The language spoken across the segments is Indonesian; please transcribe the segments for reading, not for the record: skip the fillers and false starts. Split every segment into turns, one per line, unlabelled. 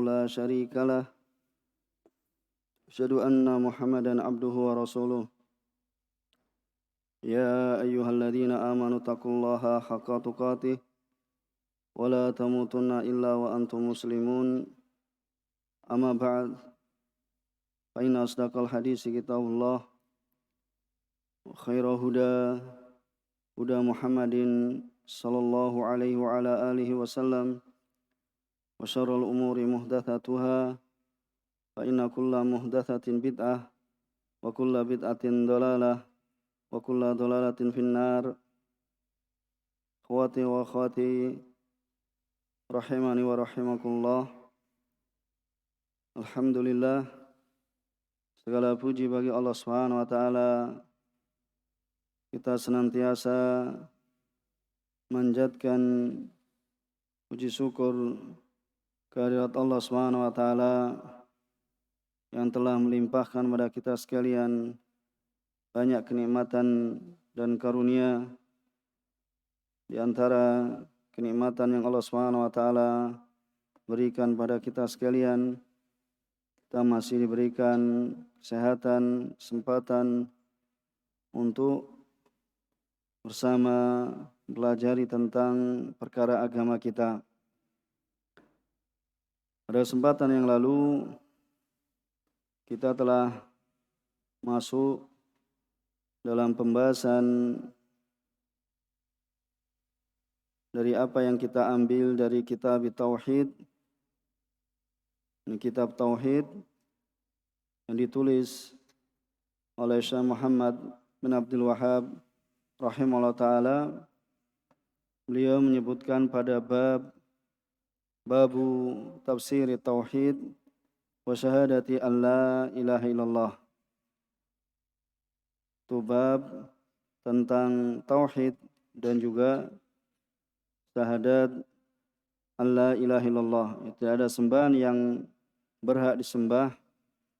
لا شريك له أشهد أن محمدا عبده ورسوله يا أيها الذين آمنوا اتقوا الله حق تقاته ولا تموتن إلا وأنتم مسلمون أما بعد فإن أصدق الحديث كتاب الله وخير هدى محمد صلى الله عليه وعلى آله وسلم وشر الأمور محدثاتها فإن كل محدثة بدعة وكل بدعة ضلالة وكل ضلالة في النار. Akhwati wa akhwati rahimani wa rahimakumullah. Alhamdulillah, segala puji bagi Allah Subhanahu wa taala. Kita senantiasa manjatkan puji syukur kehadirat Allah Subhanahu wa taala yang telah melimpahkan kepada kita sekalian banyak kenikmatan dan karunia. Di antara kenikmatan yang Allah Subhanahu wa taala berikan pada kita sekalian, kita masih diberikan kesehatan, kesempatan untuk bersama belajar tentang perkara agama kita. Pada kesempatan yang lalu kita telah masuk dalam pembahasan dari apa yang kita ambil dari kitab Tauhid. Ini kitab Tauhid yang ditulis oleh Syekh Muhammad bin Abdul Wahhab rahimahullah ta'ala. Beliau menyebutkan pada babu tafsir Tauhid wa syahadati an la ilaha illallah. Itu bab tentang Tauhid dan juga syahadat Allah ilaha illallah. Tidak ada sembahan yang berhak disembah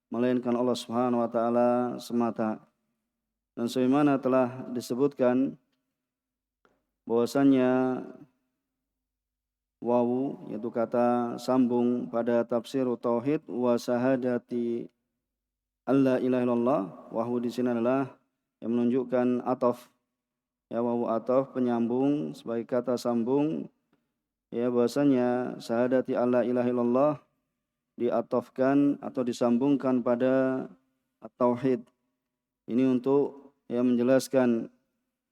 melainkan Allah Subhanahu wa taala semata. Dan sebagaimana telah disebutkan bahwasannya wawu yaitu kata sambung pada tafsir tauhid wa syahadati Allah ilaha illallah, wawu di sini adalah yang menunjukkan ataf. Ya, wawu ataf penyambung sebagai kata sambung. Ya, bahasanya syahadati alla ilaha illallah diatafkan atau disambungkan pada at-tauhid. Ini untuk menjelaskan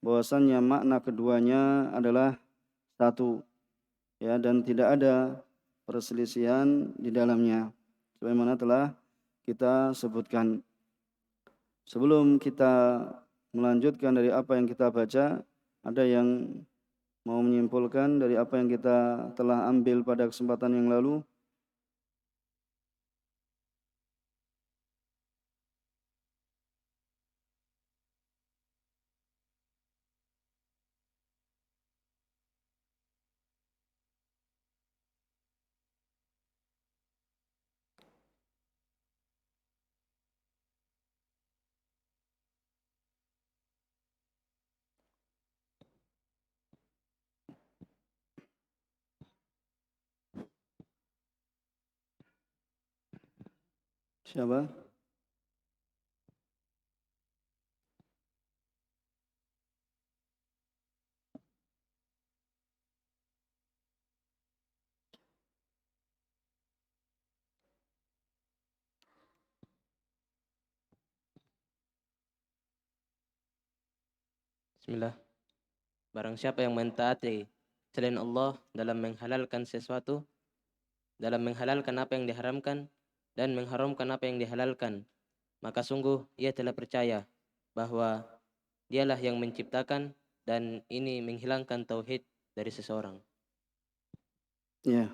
bahwasannya makna keduanya adalah satu. Ya, dan tidak ada perselisihan di dalamnya. Sebagaimana telah kita sebutkan. Sebelum kita melanjutkan dari apa yang kita baca, ada yang mau menyimpulkan dari apa yang kita telah ambil pada kesempatan yang lalu? Siapa?
Bismillah. Barang siapa yang mentaati selain Allah dalam menghalalkan sesuatu, dalam menghalalkan apa yang diharamkan dan mengharamkan apa yang dihalalkan, maka sungguh ia telah percaya bahwa dialah yang menciptakan dan ini menghilangkan tauhid dari seseorang.
Ya.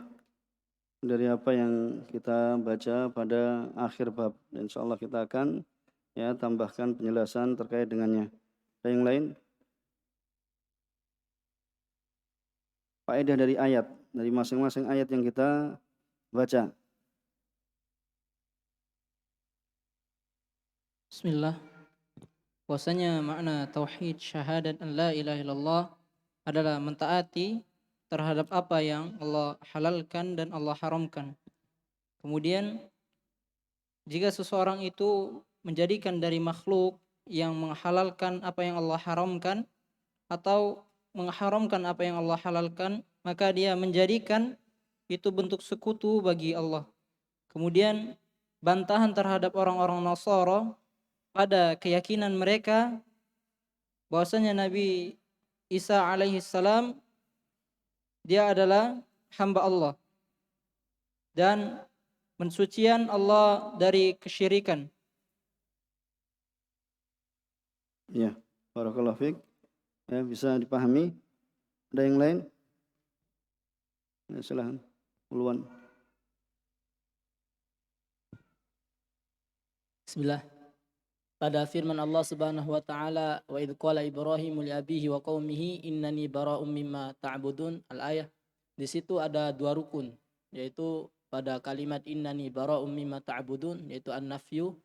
dari apa yang kita baca pada akhir bab. Insyaallah kita akan tambahkan penjelasan terkait dengannya. Ada yang lain? Faedah dari ayat, dari masing-masing ayat yang kita baca.
Bismillah. Bahwasanya makna tauhid syahadat an la ilaha illallah adalah mentaati terhadap apa yang Allah halalkan dan Allah haramkan. Kemudian jika seseorang itu menjadikan dari makhluk yang menghalalkan apa yang Allah haramkan atau mengharamkan apa yang Allah halalkan, maka dia menjadikan itu bentuk sekutu bagi Allah. Kemudian bantahan terhadap orang-orang Nasara pada keyakinan mereka bahwasanya Nabi Isa alaihi salam dia adalah hamba Allah dan mensucian Allah dari kesyirikan.
Ya, barakallahu fiik. Ya, bisa dipahami. Ada yang lain? Ya, silakan. Uluan.
Bismillah. Pada firman Allah Subhanahu wa taala, wa idz qala Ibrahim li abihi wa qaumihi innani bara'um mimma ta'budun, al-ayah. Di situ ada dua rukun, yaitu pada kalimat innani bara'um mimma ta'budun, yaitu an-nafyu.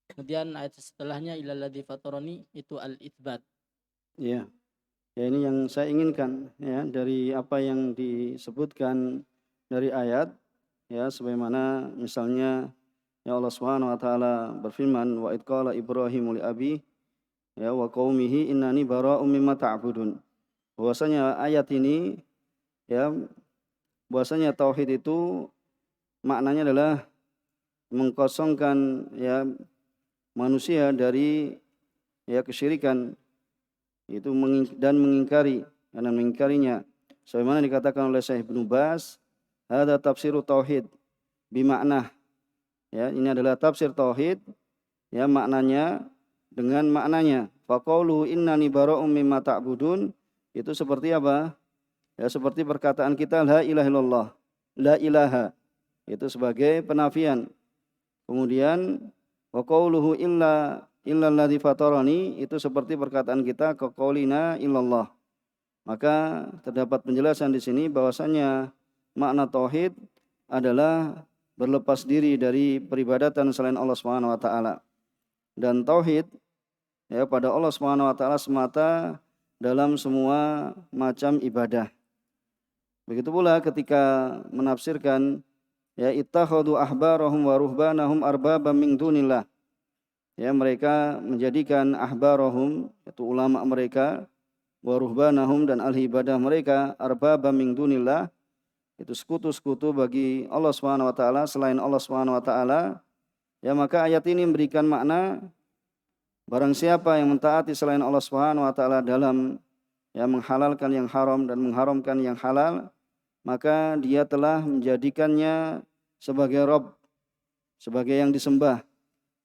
Kemudian ayat setelahnya ilal ladzi fatarani, itu al-itsbat.
Ya. Ya, ini yang saya inginkan ya dari apa yang disebutkan dari ayat, ya sebagaimana misalnya ya Allah Subhanahu wa taala berfirman, wa id qala Ibrahim li abi ya wa qaumihi innani bara'um mimma ta'budun. Bahwasanya ayat ini ya bahwasanya tauhid itu maknanya adalah mengkosongkan ya manusia dari ya kesyirikan itu dan mengingkarinya. Sebagaimana dikatakan oleh Syekh Ibnu Baz, hada tafsiru tauhid bimakna. Ya, ini adalah tafsir tauhid ya maknanya dengan maknanya. Faqaulu innani bara'um mimma ta'budun itu seperti apa? Ya seperti perkataan kita la ilaha illallah. La ilaha itu sebagai penafian. Kemudian wa qauluhu illalladzi fatarani itu seperti perkataan kita qaulina illallah. Maka terdapat penjelasan di sini bahwasanya makna tauhid adalah berlepas diri dari peribadatan selain Allah Subhanahu wa taala. Dan tauhid ya pada Allah Subhanahu wa taala semata dalam semua macam ibadah. Begitu pula ketika menafsirkan ya ittakhadhu ahbarahum wa ruhbanahum arbaba min dunillah. Ya mereka menjadikan ahbarahum yaitu ulama mereka wa ruhbanahum dan ahli ibadah mereka arbaba min dunillah itu sekutu-sekutu bagi Allah Subhanahu wa taala selain Allah Subhanahu wa taala. Ya maka ayat ini memberikan makna barang siapa yang mentaati selain Allah Subhanahu wa taala dalam ya menghalalkan yang haram dan mengharamkan yang halal, maka dia telah menjadikannya sebagai Rabb, sebagai yang disembah.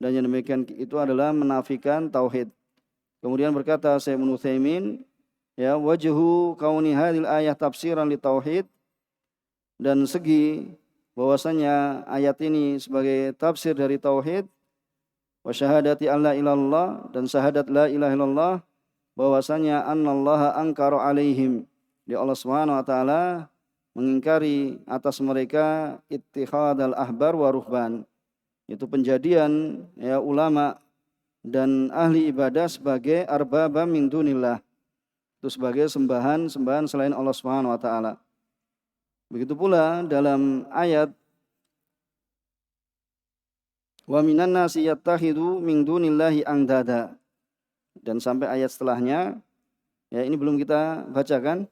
Dan yang demikian itu adalah menafikan tauhid. Kemudian berkata Syekh Ibnu Utsaimin, ya wajhu kauni hadil ayat tafsiran li tauhid, dan segi bahwasanya ayat ini sebagai tafsir dari tauhid wa syahadati alla ilallah dan syahadat la ilaha illallah bahwasanya annallaha angkara alaihim di Allah Subhanahu wa taala mengingkari atas mereka ittihadal ahbar wa ruhban itu penjadian ya ulama dan ahli ibadah sebagai arbaba min dunillah itu sebagai sembahan selain Allah Subhanahu wa taala. Begitu pula dalam ayat wa minan nasi yattakhidu min dunillahi andada dan sampai ayat setelahnya ya ini belum kita bacakan.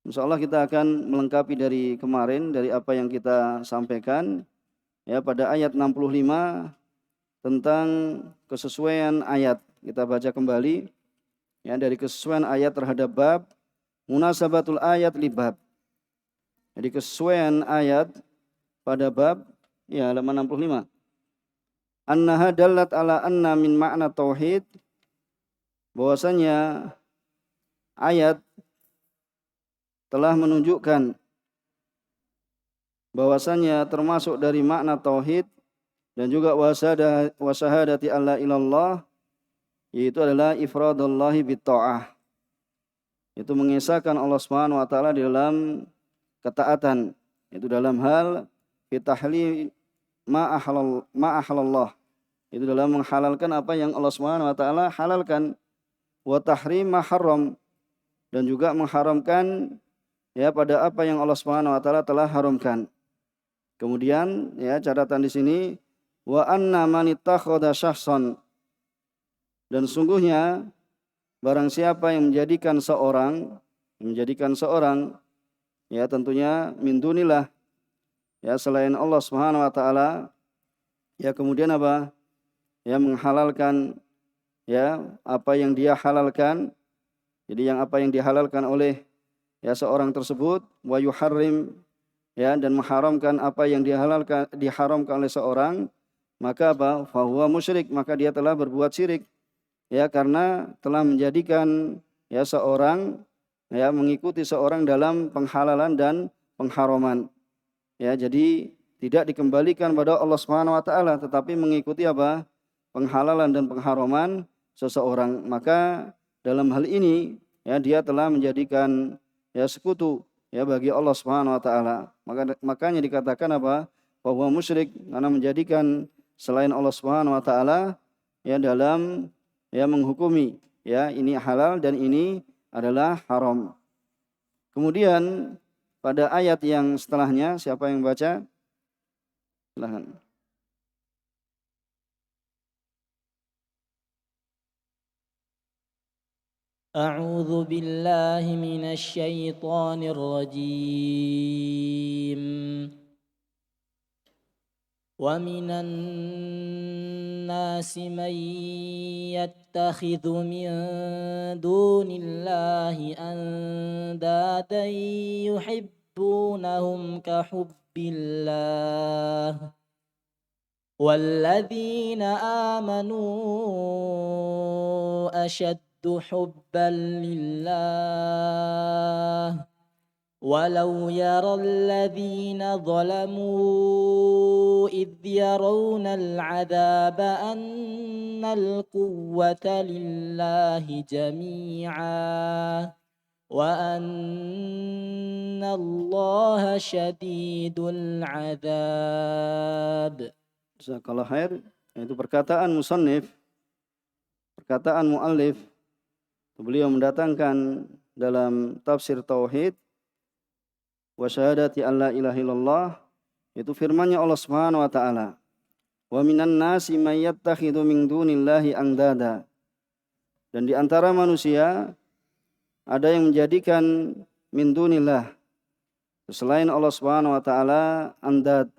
Insyaallah kita akan melengkapi dari kemarin dari apa yang kita sampaikan ya pada ayat 65 tentang kesesuaian ayat. Kita baca kembali ya dari kesesuaian ayat terhadap bab munasabatul ayat li bab. Jadi kesesuaian ayat pada bab ya halaman 65. Annaha dallat ala anna min makna tauhid bahwasanya ayat telah menunjukkan bahwasanya termasuk dari makna tauhid dan juga wasyahadati alla ilallah, yaitu adalah ifradullahi bitta'ah, itu mengesahkan Allah Subhanahu wa taala di dalam ketaatan, itu dalam hal fitahli ma ahalallah, itu dalam menghalalkan apa yang Allah Subhanahu wa taala halalkan, wa tahrim ma haram, dan juga mengharamkan ya pada apa yang Allah Subhanahu wa taala telah haramkan. Kemudian ya catatan di sini, wa anna man ittakhadha syakhsan, dan sungguhnya barang siapa yang menjadikan seorang ya tentunya min dunillah, ya selain Allah Subhanahu wa taala, ya kemudian apa? Ya menghalalkan ya apa yang dia halalkan. Jadi yang apa yang dihalalkan oleh ya seorang tersebut, wa yuharrim, ya, dan mengharamkan apa yang diharamkan oleh seorang, maka apa? Fahuwa musyrik, maka dia telah berbuat syirik. Ya, karena telah menjadikan ya seorang ya mengikuti seorang dalam penghalalan dan pengharaman. Ya, jadi tidak dikembalikan pada Allah Subhanahu wa taala, tetapi mengikuti apa? Penghalalan dan pengharaman seseorang. Maka dalam hal ini ya dia telah menjadikan ya sekutu ya bagi Allah Subhanahu wa taala. Makanya dikatakan apa? Bahwa musyrik, karena menjadikan selain Allah Subhanahu wa taala ya dalam ya menghukumi ya ini halal dan ini adalah haram. Kemudian pada ayat yang setelahnya, siapa yang baca? Silakan.
أعوذ بالله من الشيطان الرجيم ومن الناس من يتخذ من دون الله أندادا يحبونهم كحب الله والذين آمنوا أشد حبا لله ولو يرى الذين ظلموا إذ يرون العذاب أن القوة لله جميعا وأن الله شديد العذاب.
Jazakallah khair. Itu perkataan musannif, perkataan muallif. Beliau mendatangkan dalam tafsir tauhid wa syahadati alla ilaha illallah, itu firman-Nya Allah Subhanahu wa taala, wa minan nasi may yattakhidhu min dunillahi andada, dan di antara manusia ada yang menjadikan min dunillah, selain Allah Subhanahu wa taala, andad,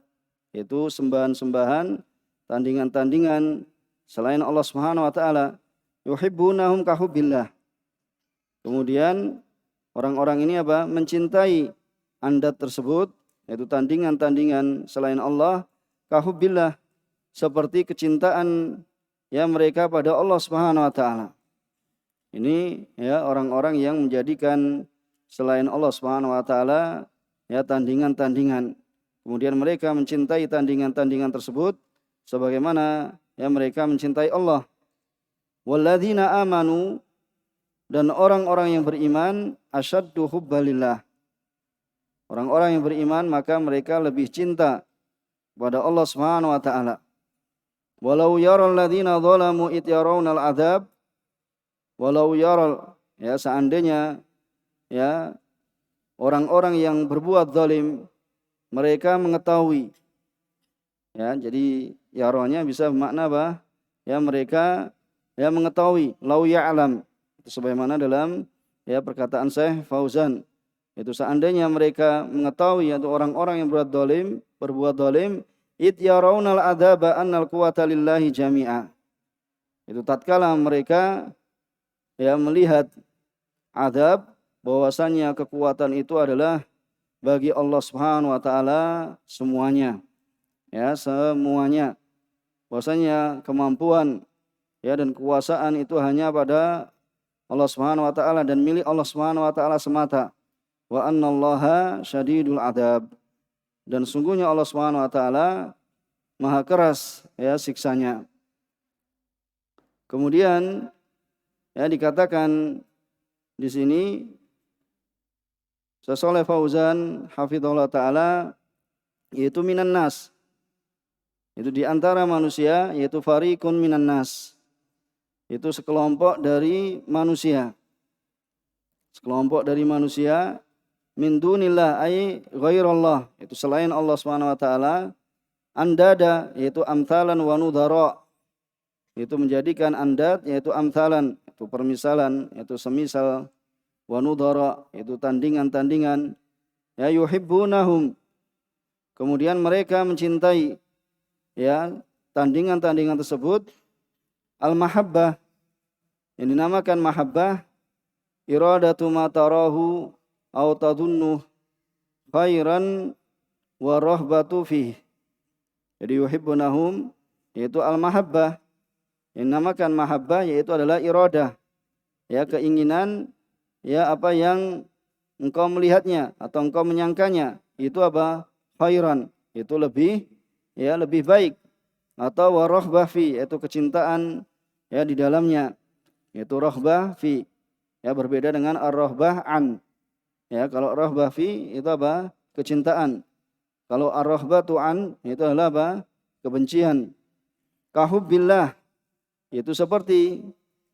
yaitu sembahan-sembahan, tandingan-tandingan selain Allah Subhanahu wa taala, yuhibbunahum kahubbillah. Kemudian orang-orang ini apa? Mencintai andad tersebut, yaitu tandingan-tandingan selain Allah, kahubbillah, seperti kecintaan ya mereka pada Allah Subhanahu wa taala. Ini ya orang-orang yang menjadikan selain Allah Subhanahu wa taala ya tandingan-tandingan. Kemudian mereka mencintai tandingan-tandingan tersebut sebagaimana ya mereka mencintai Allah. Walladzina amanu, dan orang-orang yang beriman, asyaddu hubbalillah. Orang-orang yang beriman maka mereka lebih cinta kepada Allah Subhanahu wa taala. Walau yaral ladzina zalamu id yarawnal adzab, walau yaral, ya seandainya ya orang-orang yang berbuat zalim mereka mengetahui. Ya, jadi yaronya bisa bermakna apa? Ya mereka ya mengetahui, lau ya'lam. Sebagaimana dalam ya perkataan Syekh Fauzan, itu seandainya mereka mengetahui, yaitu orang-orang yang berbuat zalim, id yarawnal adzaba annal quwwata lillahi jami'a. Itu tatkala mereka ya melihat azab, bahwasanya kekuatan itu adalah bagi Allah Subhanahu wa taala semuanya. Ya, semuanya. Bahwasanya kemampuan ya dan kekuasaan itu hanya pada Allah Subhanahu wa taala dan milik Allah Subhanahu wa taala semata. Wa annallaha syadidul adzab. dan sungguhnya Allah Subhanahu wa taala maha keras ya siksanya. Kemudian ya dikatakan di sini Syekh Shalih Fauzan hafizahullah taala yaitu minan nas. Itu di antara manusia, yaitu fariqun minan nas. Itu sekelompok dari manusia. Sekelompok dari manusia min dunillah ay ghairallah, itu selain Allah Subhanahu wa taala, andada yaitu amthalan wa nudhara. Itu menjadikan andad yaitu amthalan, itu permisalan, yaitu semisal, wa nudhara itu tandingan-tandingan. Ya yuhibbunahum. Kemudian mereka mencintai ya tandingan-tandingan tersebut al-mahabbah, yang dinamakan mahabbah iradatu ma tarahu aw tadunnu khairan wa rahbatu fihi. Jadi yuhibbunahum yaitu al-mahabbah, yang dinamakan mahabbah yaitu adalah iradah, ya keinginan, ya apa yang engkau melihatnya atau engkau menyangkanya itu apa khairan, itu lebih ya lebih baik, atau warahbah fi yaitu kecintaan ya di dalamnya, yaitu rahbah fi ya berbeda dengan ar-rahbah an. Ya kalau rahbah fi itu apa kecintaan, kalau ar-rahbatu an itu adalah apa kebencian. Kahubbillah itu seperti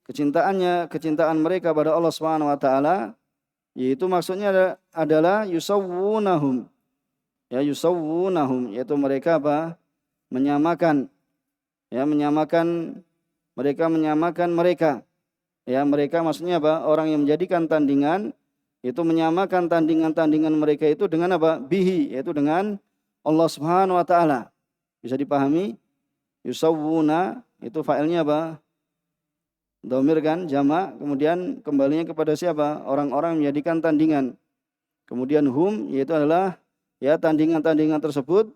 kecintaan mereka pada Allah Subhanahu wa taala, yaitu maksudnya adalah yusawwunahum. Ya yusawwunahum yaitu mereka apa menyamakan, ya mereka menyamakan mereka, ya mereka maksudnya apa orang yang menjadikan tandingan itu menyamakan tandingan-tandingan mereka itu dengan apa bihi, yaitu dengan Allah Subhanahu wa taala. Bisa dipahami yusawwuna itu fa'ilnya apa dhamir kan jamak, kemudian kembalinya kepada siapa orang-orang yang menjadikan tandingan, kemudian hum yaitu adalah ya tandingan-tandingan tersebut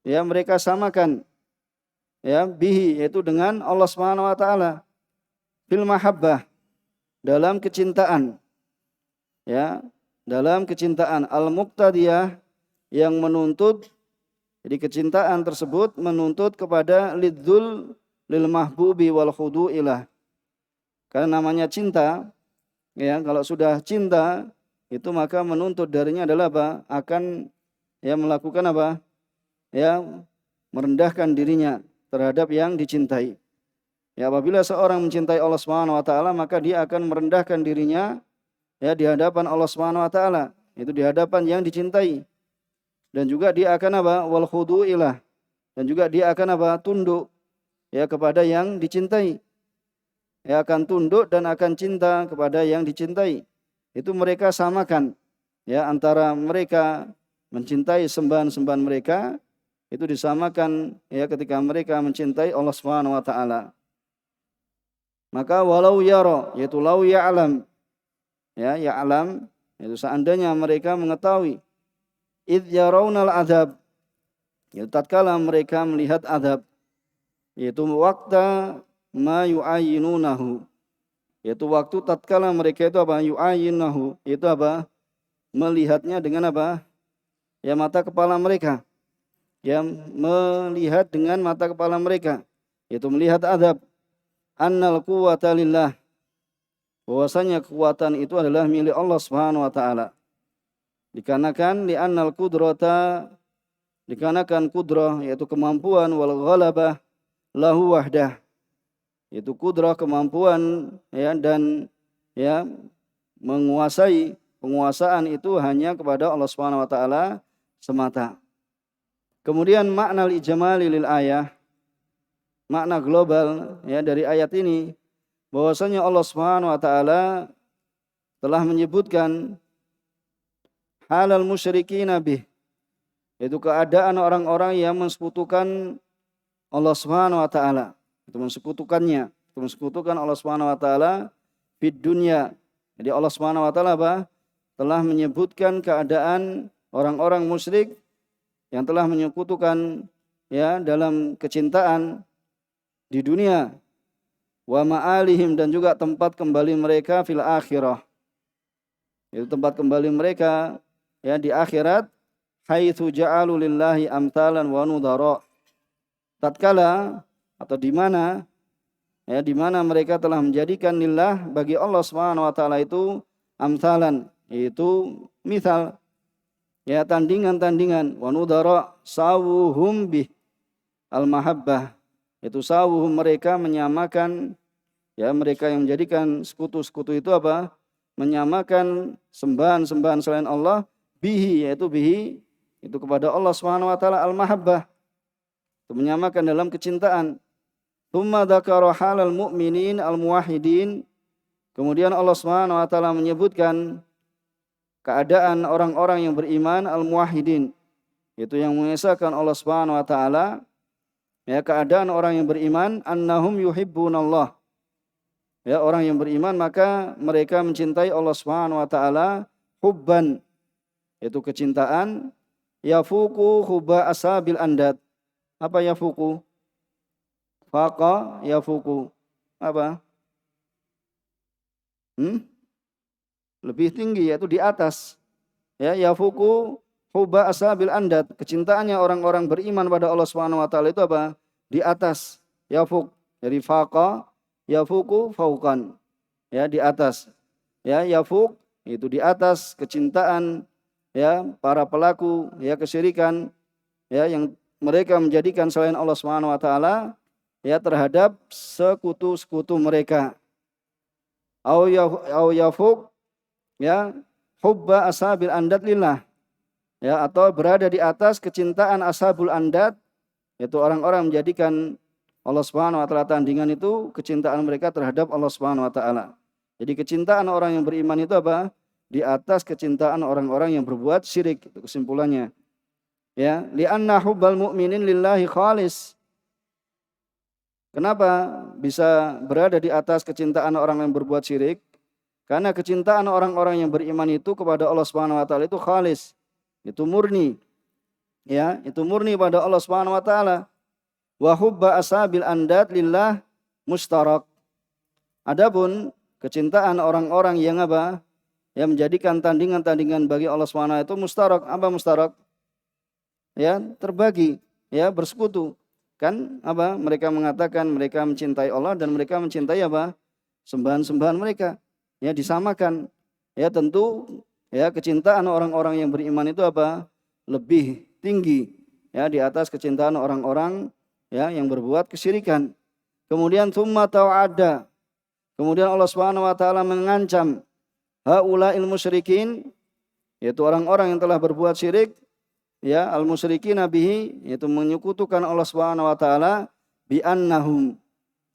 ya mereka samakan ya bihi yaitu dengan Allah Subhanahu wa taala fil mahabbah dalam kecintaan, ya dalam kecintaan al-muqtadiyah yang menuntut. Jadi kecintaan tersebut menuntut kepada lidzul lil mahbubi wal khudu'ilah. Karena namanya cinta, ya kalau sudah cinta itu maka menuntut darinya adalah apa akan ya melakukan apa ya merendahkan dirinya terhadap yang dicintai. Ya apabila seorang mencintai Allah Subhanahu wa taala maka dia akan merendahkan dirinya ya di hadapan Allah Subhanahu wa taala, itu di hadapan yang dicintai. Dan juga dia akan apa wal khudu'ilah, dan juga dia akan apa tunduk ya kepada yang dicintai. Ya akan tunduk dan akan cinta kepada yang dicintai. Itu mereka samakan ya antara mereka mencintai sembahan-sembahan mereka, itu disamakan ya ketika mereka mencintai Allah Subhanahu wa taala. Maka walau yara yaitu lau ya'lam, ya ya'lam itu seandainya mereka mengetahui, id yarawnal adab yaitu tatkala mereka melihat adab, yaitu waktu ma yu'ayyinunahu yaitu waktu tatkala mereka itu apa yu'ayyinunahu itu apa melihatnya dengan apa ya mata kepala mereka, ya melihat dengan mata kepala mereka, yaitu melihat adab. Annal quwwata lillah, bahwasanya kekuatan itu adalah milik Allah Subhanahu wa taala. Dikarenakan li'annal qudrata, dikarenakan kudrah yaitu kemampuan, wal ghalabah lahu wahdah, yaitu kudrah kemampuan ya dan ya menguasai, penguasaan itu hanya kepada Allah Subhanahu wa taala semata. Kemudian makna ijmali lil ayah, makna global ya dari ayat ini, bahwasanya Allah Subhanahu wa taala telah menyebutkan halal musyrikin bih, yaitu keadaan orang-orang yang mensekutukan Allah Subhanahu wa taala, itu mensekutukannya, itu mensekutukan Allah Subhanahu wa taala fid dunya. Jadi Allah Subhanahu wa taala apa? Telah menyebutkan keadaan orang-orang musyrik yang telah menyekutukan ya dalam kecintaan di dunia, wa ma'alihim dan juga tempat kembali mereka fil akhirah, itu tempat kembali mereka ya di akhirat, haitsu ja'alu lillahi amthalan wa nudara. Tatkala atau di mana mereka telah menjadikan lillah bagi Allah Subhanahu wa taala itu amthalan, yaitu misal, ya, tandingan-tandingan, wa nudara sawuhum bih al mahabbah, itu sawuhum mereka menyamakan, ya, mereka yang menjadikan sekutu-sekutu itu apa? Menyamakan sembahan-sembahan selain Allah bihi, yaitu bihi itu kepada Allah Subhanahu wa taala al mahabbah, itu menyamakan dalam kecintaan. Tsumma dzakara halal mu'minin al muwahhidin, kemudian Allah Subhanahu wa taala menyebutkan keadaan orang-orang yang beriman al muwahhidin, itu yang mengesahkan Allah Subhanahu wa taala, ya, keadaan orang yang beriman annahum yuhibbunallah, ya, orang yang beriman maka mereka mencintai Allah Subhanahu wa taala hubban, itu kecintaan yafuku hubba asabil andad. Apa yafuku? Faqa yafuku. Apa? Lebih tinggi, yaitu di atas. Ya, yafuku hubba asabil andad. Kecintaannya orang-orang beriman pada Allah Subhanahu wa taala itu apa? Di atas. Yafuk dari faqa, yafuku fauqan. Ya, di atas. Ya, yafuk itu di atas kecintaan, ya, para pelaku, ya, kesyirikan, ya, yang mereka menjadikan selain Allah Subhanahu wa taala, ya, terhadap sekutu-sekutu mereka. Au yafuk, ya, hubba ashabil andad lillah, ya, atau berada di atas kecintaan ashabul andad, yaitu orang-orang menjadikan Allah Subhanahu wa taala tandingan, itu kecintaan mereka terhadap Allah Subhanahu wa taala. Jadi kecintaan orang yang beriman itu apa? Di atas kecintaan orang-orang yang berbuat syirik, itu kesimpulannya. Ya, li'anna hubbal mu'minin lillahi khalis. Kenapa bisa berada di atas kecintaan orang yang berbuat syirik? Karena kecintaan orang-orang yang beriman itu kepada Allah Subhanahu wa taala itu khalis, itu murni. Ya, itu murni pada Allah Subhanahu wa taala. Wa hubba ashabil andad lillah mustarak. Adapun kecintaan orang-orang yang apa? Yang menjadikan tandingan-tandingan bagi Allah Subhanahu wa taala itu mustarak. Apa mustarak? Ya, terbagi, ya, bersekutu. Kan apa? Mereka mengatakan mereka mencintai Allah dan mereka mencintai apa? Sembahan-sembahan mereka. Ya, disamakan. Ya, tentu, ya, kecintaan orang-orang yang beriman itu apa? Lebih tinggi, ya, di atas kecintaan orang-orang, ya, yang berbuat kesyirikan. Kemudian tsumma tawa'ada. Kemudian Allah Subhanahu wa taala mengancam haula'il musyrikin, yaitu orang-orang yang telah berbuat syirik, ya, al-musyrikin bihi, yaitu menyekutukan Allah Subhanahu wa taala, bi annahum,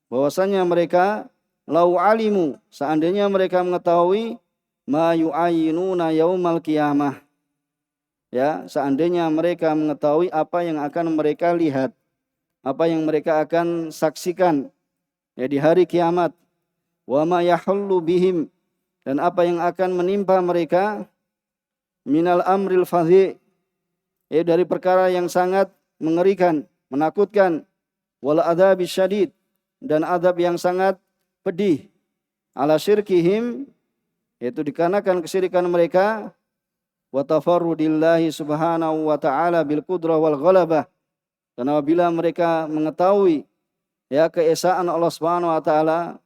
bahwasanya mereka lau alimu, seandainya mereka mengetahui ma yu'ayinuna yaumal qiyamah, ya, seandainya mereka mengetahui apa yang akan mereka lihat, apa yang mereka akan saksikan, ya, di hari kiamat, wa ma yahullu bihim, dan apa yang akan menimpa mereka, minal amril fadhi, ya, dari perkara yang sangat mengerikan, menakutkan, wal adzabis syadid, dan adab yang sangat pedih, ala syirkihim, yaitu dikarenakan kesyirikan mereka, wa tafarrudillahi subhanahu wa ta'ala bil qudrah wal ghalabah, dan apabila mereka mengetahui, ya, keesaan Allah Subhanahu wa taala,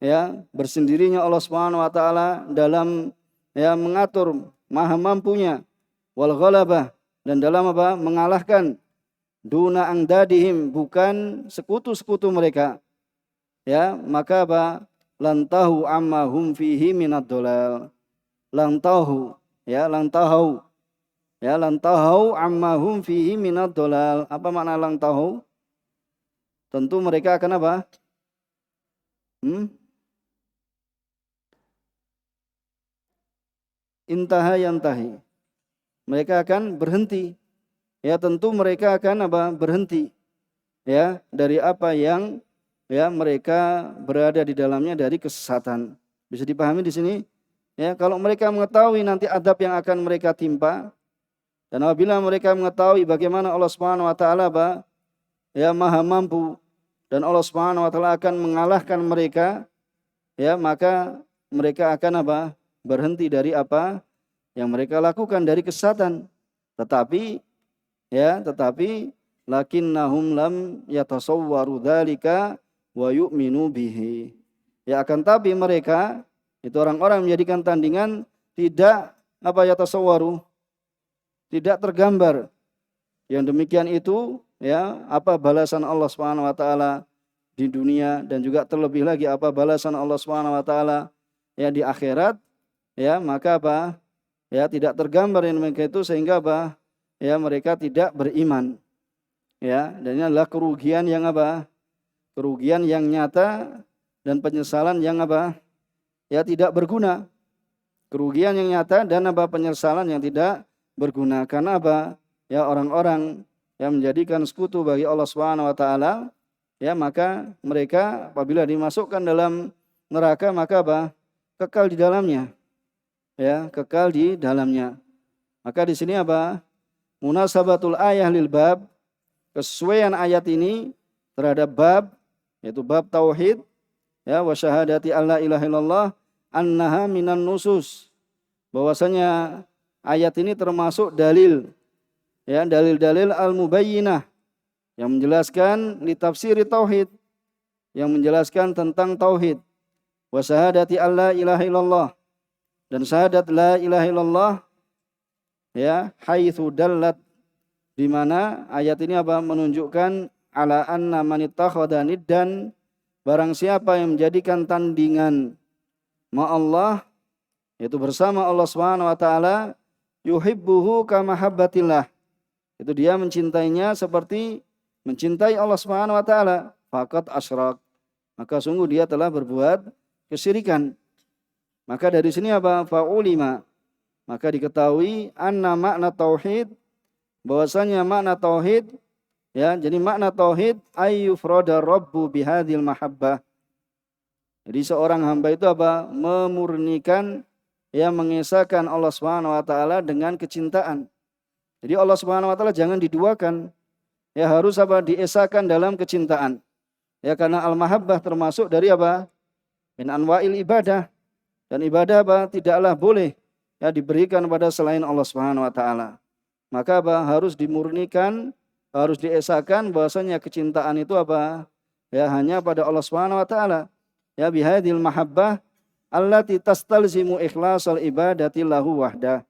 ya, bersendirinya Allah Subhanahu wa taala dalam, ya, mengatur, maha mampunya, wal ghalabah, dan dalam apa? Mengalahkan, duna angdadihim, bukan sekutu-sekutu mereka, ya, maka apa? Lantahu amma hum fihi minad dolal. Lantahu, ya, lantahu, ya, lantahu amma hum fihi minad dolal. Apa makna lantahu? Tentu mereka akan apa? Intaha yantahi. Mereka akan berhenti. Ya, tentu mereka akan apa? Berhenti, ya, dari apa yang, ya, mereka berada di dalamnya dari kesesatan. Bisa dipahami di sini? Ya, kalau mereka mengetahui nanti adab yang akan mereka timpa, dan apabila mereka mengetahui bagaimana Allah Subhanahu wa taala, ya, maha mampu, dan Allah Subhanahu wa taala akan mengalahkan mereka, ya, maka mereka akan apa? Berhenti dari apa yang mereka lakukan dari kesesatan. Tetapi lakinnahum lam yatasawwaru dzalika wa yu'minu bihi. Ya, akan tapi mereka itu orang-orang menjadikan tandingan tidak yatasawwaru, tidak tergambar. Yang demikian itu ya, apa balasan Allah Subhanahu wa taala di dunia, dan juga terlebih lagi apa balasan Allah Subhanahu wa taala ya di akhirat, ya, maka ya tidak tergambar yang mereka itu, sehingga ya mereka tidak beriman. Ya, dan ini adalah kerugian yang kerugian yang nyata dan penyesalan yang ya tidak berguna. Kerugian yang nyata dan penyesalan yang tidak berguna. Karena ya orang-orang yang menjadikan sekutu bagi Allah Subhanahu wa taala, ya, maka mereka apabila dimasukkan dalam neraka maka kekal di dalamnya. Ya, kekal di dalamnya. Maka di sini munasabatul ayah lil bab, kesesuaian ayat ini terhadap bab, yaitu bab tauhid, ya, wa syahadati alla ilaha illallah annaha minan nusus. Bahwasanya ayat ini termasuk dalil, ya, dalil-dalil al-mubayyinah yang menjelaskan li tafsiri tauhid, yang menjelaskan tentang tauhid. Wa syahadati alla ilaha illallah, dan syahadat la ilaha illallah, ya, haitsu dallat, di mana ayat ini menunjukkan ala anna man ittakhadha niddan, barang siapa yang menjadikan tandingan ma Allah, yaitu bersama Allah Subhanahu wa taala, yuhibbuhu kama habbatillah, itu dia mencintainya seperti mencintai Allah Subhanahu wa taala, faqad asyrak, maka sungguh dia telah berbuat kesyirikan. Maka dari sini fa'ulima, maka diketahui anna makna tauhid, bahwasanya makna tauhid, ya, jadi makna tauhid ayyufrada rabbu bihadil mahabbah. Jadi seorang hamba itu memurnikan, ya, mengesahkan Allah Subhanahu wa taala dengan kecintaan. Jadi Allah Subhanahu wa taala jangan diduakan, ya, harus diesahkan dalam kecintaan. Ya, karena al-mahabbah termasuk dari min anwa'il ibadah, dan ibadah tidaklah boleh, ya, diberikan pada selain Allah Subhanahu wa taala. Maka harus dimurnikan, harus diesahkan bahwasanya kecintaan itu ya, hanya pada Allah Subhanahu wa taala. Ya, bihadil mahabbah allati tastalzimu ikhlasal ibadati lahu wahdah.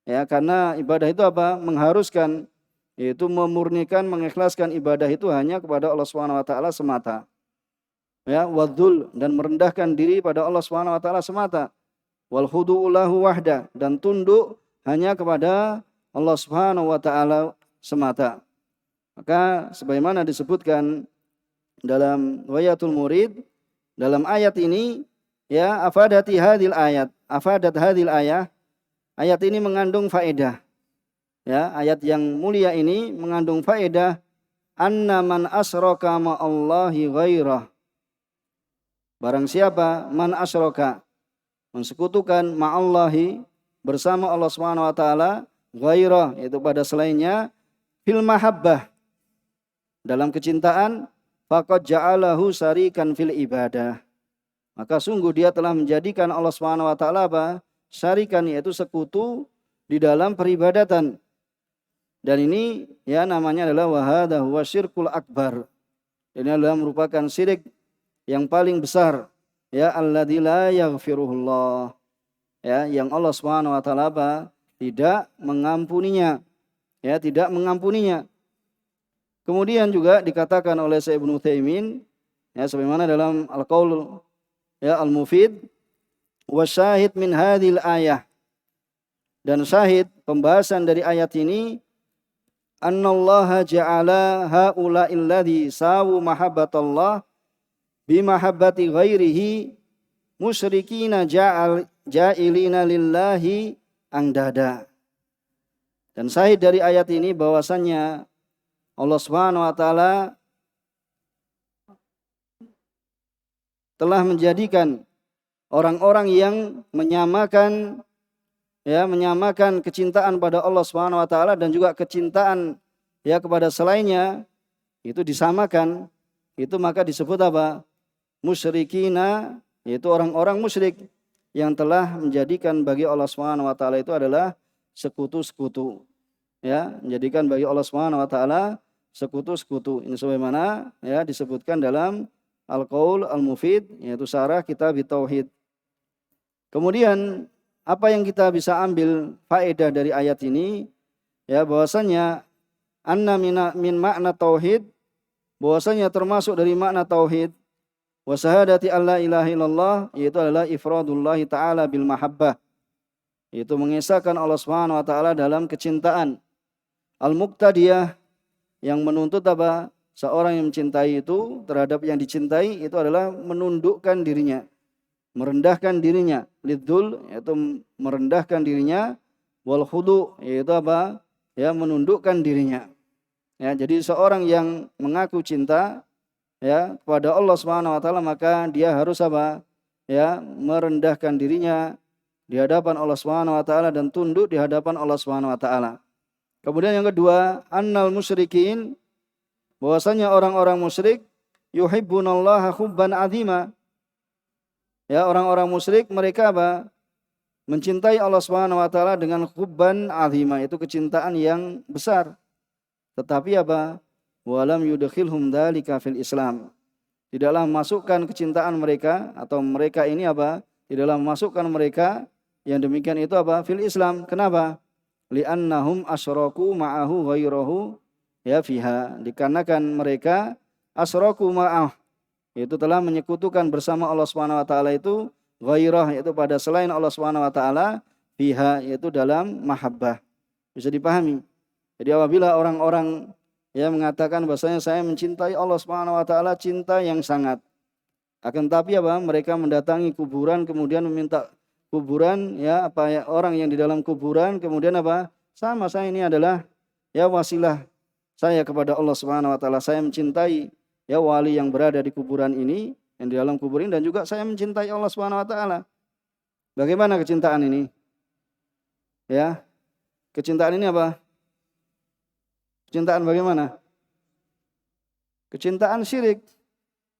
Ya, karena ibadah itu mengharuskan, yaitu memurnikan, mengikhlaskan ibadah itu hanya kepada Allah Subhanahu wa taala semata. Ya, wadzul, dan merendahkan diri pada Allah Subhanahu wa taala semata. Wal khudu'u lahu wahda, dan tunduk hanya kepada Allah Subhanahu wa taala semata. Maka sebagaimana disebutkan dalam Wayatul Murid, dalam ayat ini, ya, afadat hadil ayah, ayat ini mengandung faedah. Ya, ayat yang mulia ini mengandung faedah anna man asyraka ma Allahi ghairah. Barang siapa man asyraka, mensekutukan ma'allahi, bersama Allah Subhanahu wa taala, ghairah, yaitu pada selainnya, fil mahabbah, dalam kecintaan, faqad ja'alahu syarikan fil ibadah, maka sungguh dia telah menjadikan Allah Subhanahu wa taala syarikan, yaitu sekutu di dalam peribadatan. Dan ini, ya, namanya adalah wahada huwa syirkul akbar. Ini adalah merupakan syirik yang paling besar, ya, alladzi la yaghfiruhullah, ya, yang Allah Subhanahu wa taala tidak mengampuninya, ya, tidak mengampuninya. Kemudian juga dikatakan oleh Syekh Ibnu Utsaimin, ya, sebagaimana dalam Al-Qaul, ya, Al-Mufid, wa syahid min hadhil ayah, dan syahid pembahasan dari ayat ini, annallaha ja'ala haula'il ladzi sawu mahabbatallah bimahabbati ghairihi musyrikina ja'ilina lillahi andada. Dan sahih dari ayat ini bahwasannya Allah Subhanahu wa taala telah menjadikan orang-orang yang menyamakan, ya, menyamakan kecintaan pada Allah Subhanahu wa taala dan juga kecintaan, ya, kepada selainnya, itu disamakan. Itu maka disebut musyrikina, yaitu orang-orang musyrik yang telah menjadikan bagi Allah Subhanahu wa taala itu adalah sekutu-sekutu. ya, menjadikan bagi Allah Subhanahu wa taala sekutu-sekutu. Ini sebagaimana ya disebutkan dalam Al-Qaul Al-Mufid, yaitu syarah kitab Tauhid. Kemudian apa yang kita bisa ambil faedah dari ayat ini, ya, bahwasanya anna min makna tauhid, bahwasanya termasuk dari makna tauhid wa syahadati alla ilaha illallah, yaitu adalah ifradullah taala bil mahabbah, yaitu mengesahkan Allah Subhanahu wa taala dalam kecintaan. Al-muqtadiyah, yang menuntut apa? Seorang yang mencintai itu terhadap yang dicintai itu adalah menundukkan dirinya, merendahkan dirinya, lidzul, yaitu merendahkan dirinya, wal khudu, yaitu apa? Ya, menundukkan dirinya. Ya, jadi seorang yang mengaku cinta ya kepada Allah Subhanahu wa taala, maka dia harus apa? Ya, merendahkan dirinya di hadapan Allah Subhanahu wa taala dan tunduk di hadapan Allah Subhanahu wa taala. Kemudian yang kedua, annal musyrikin, bahwasanya orang-orang musyrik yuhibbunallaha hubban azima. Ya, orang-orang musyrik mereka apa? Mencintai Allah Subhanahu wa taala dengan hubban azima, itu kecintaan yang besar. Tetapi apa? Walam yudkhilhum dzalika fil Islam. Tidaklah memasukkan kecintaan mereka atau mereka ini apa? Tidaklah memasukkan mereka yang demikian itu apa? Fil Islam. Kenapa? Li'annahum asyraku ma'ahu ghairahu ya fiha, dikarenakan mereka asyraku ma'ah, itu telah menyekutukan bersama Allah Subhanahu wa taala itu ghairah, yaitu pada selain Allah Subhanahu wa taala, fiha, yaitu dalam mahabbah. Bisa dipahami. Jadi apabila orang-orang yang mengatakan bahasanya saya mencintai Allah Subhanahu wa taala cinta yang sangat, akan tapi apa? Mereka mendatangi kuburan kemudian meminta kuburan, ya, apa ya, orang yang di dalam kuburan kemudian apa? Sama, saya ini adalah ya wasilah saya kepada Allah Subhanahu wa taala. Saya mencintai ya wali yang berada di kuburan ini, yang di dalam kubur ini, dan juga saya mencintai Allah Subhanahu wa taala. Bagaimana kecintaan ini? Ya. Kecintaan ini apa? Kecintaan bagaimana? Kecintaan syirik.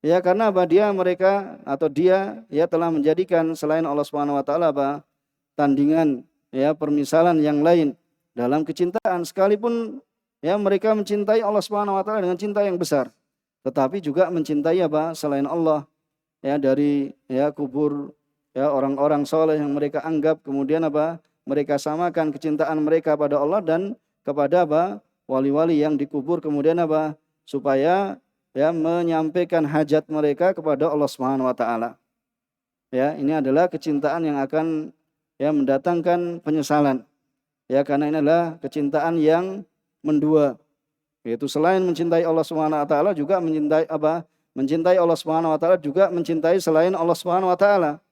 Ya, karena apa? Mereka atau dia ya telah menjadikan selain Allah Subhanahu wa taala apa? Tandingan, ya, permisalan yang lain dalam kecintaan, sekalipun ya mereka mencintai Allah Subhanahu wa taala dengan cinta yang besar, tetapi juga mencintai apa? Selain Allah, ya, dari ya kubur ya orang-orang soleh yang mereka anggap, kemudian apa? Mereka samakan kecintaan mereka pada Allah dan kepada apa? Wali-wali yang dikubur, kemudian apa? Supaya ya menyampaikan hajat mereka kepada Allah Subhanahu wa taala. Ya, ini adalah kecintaan yang akan ya mendatangkan penyesalan. Ya, karena ini adalah kecintaan yang mendua. Yaitu selain mencintai Allah Subhanahu wa taala juga mencintai apa? Mencintai Allah Subhanahu wa taala juga mencintai selain Allah Subhanahu wa taala.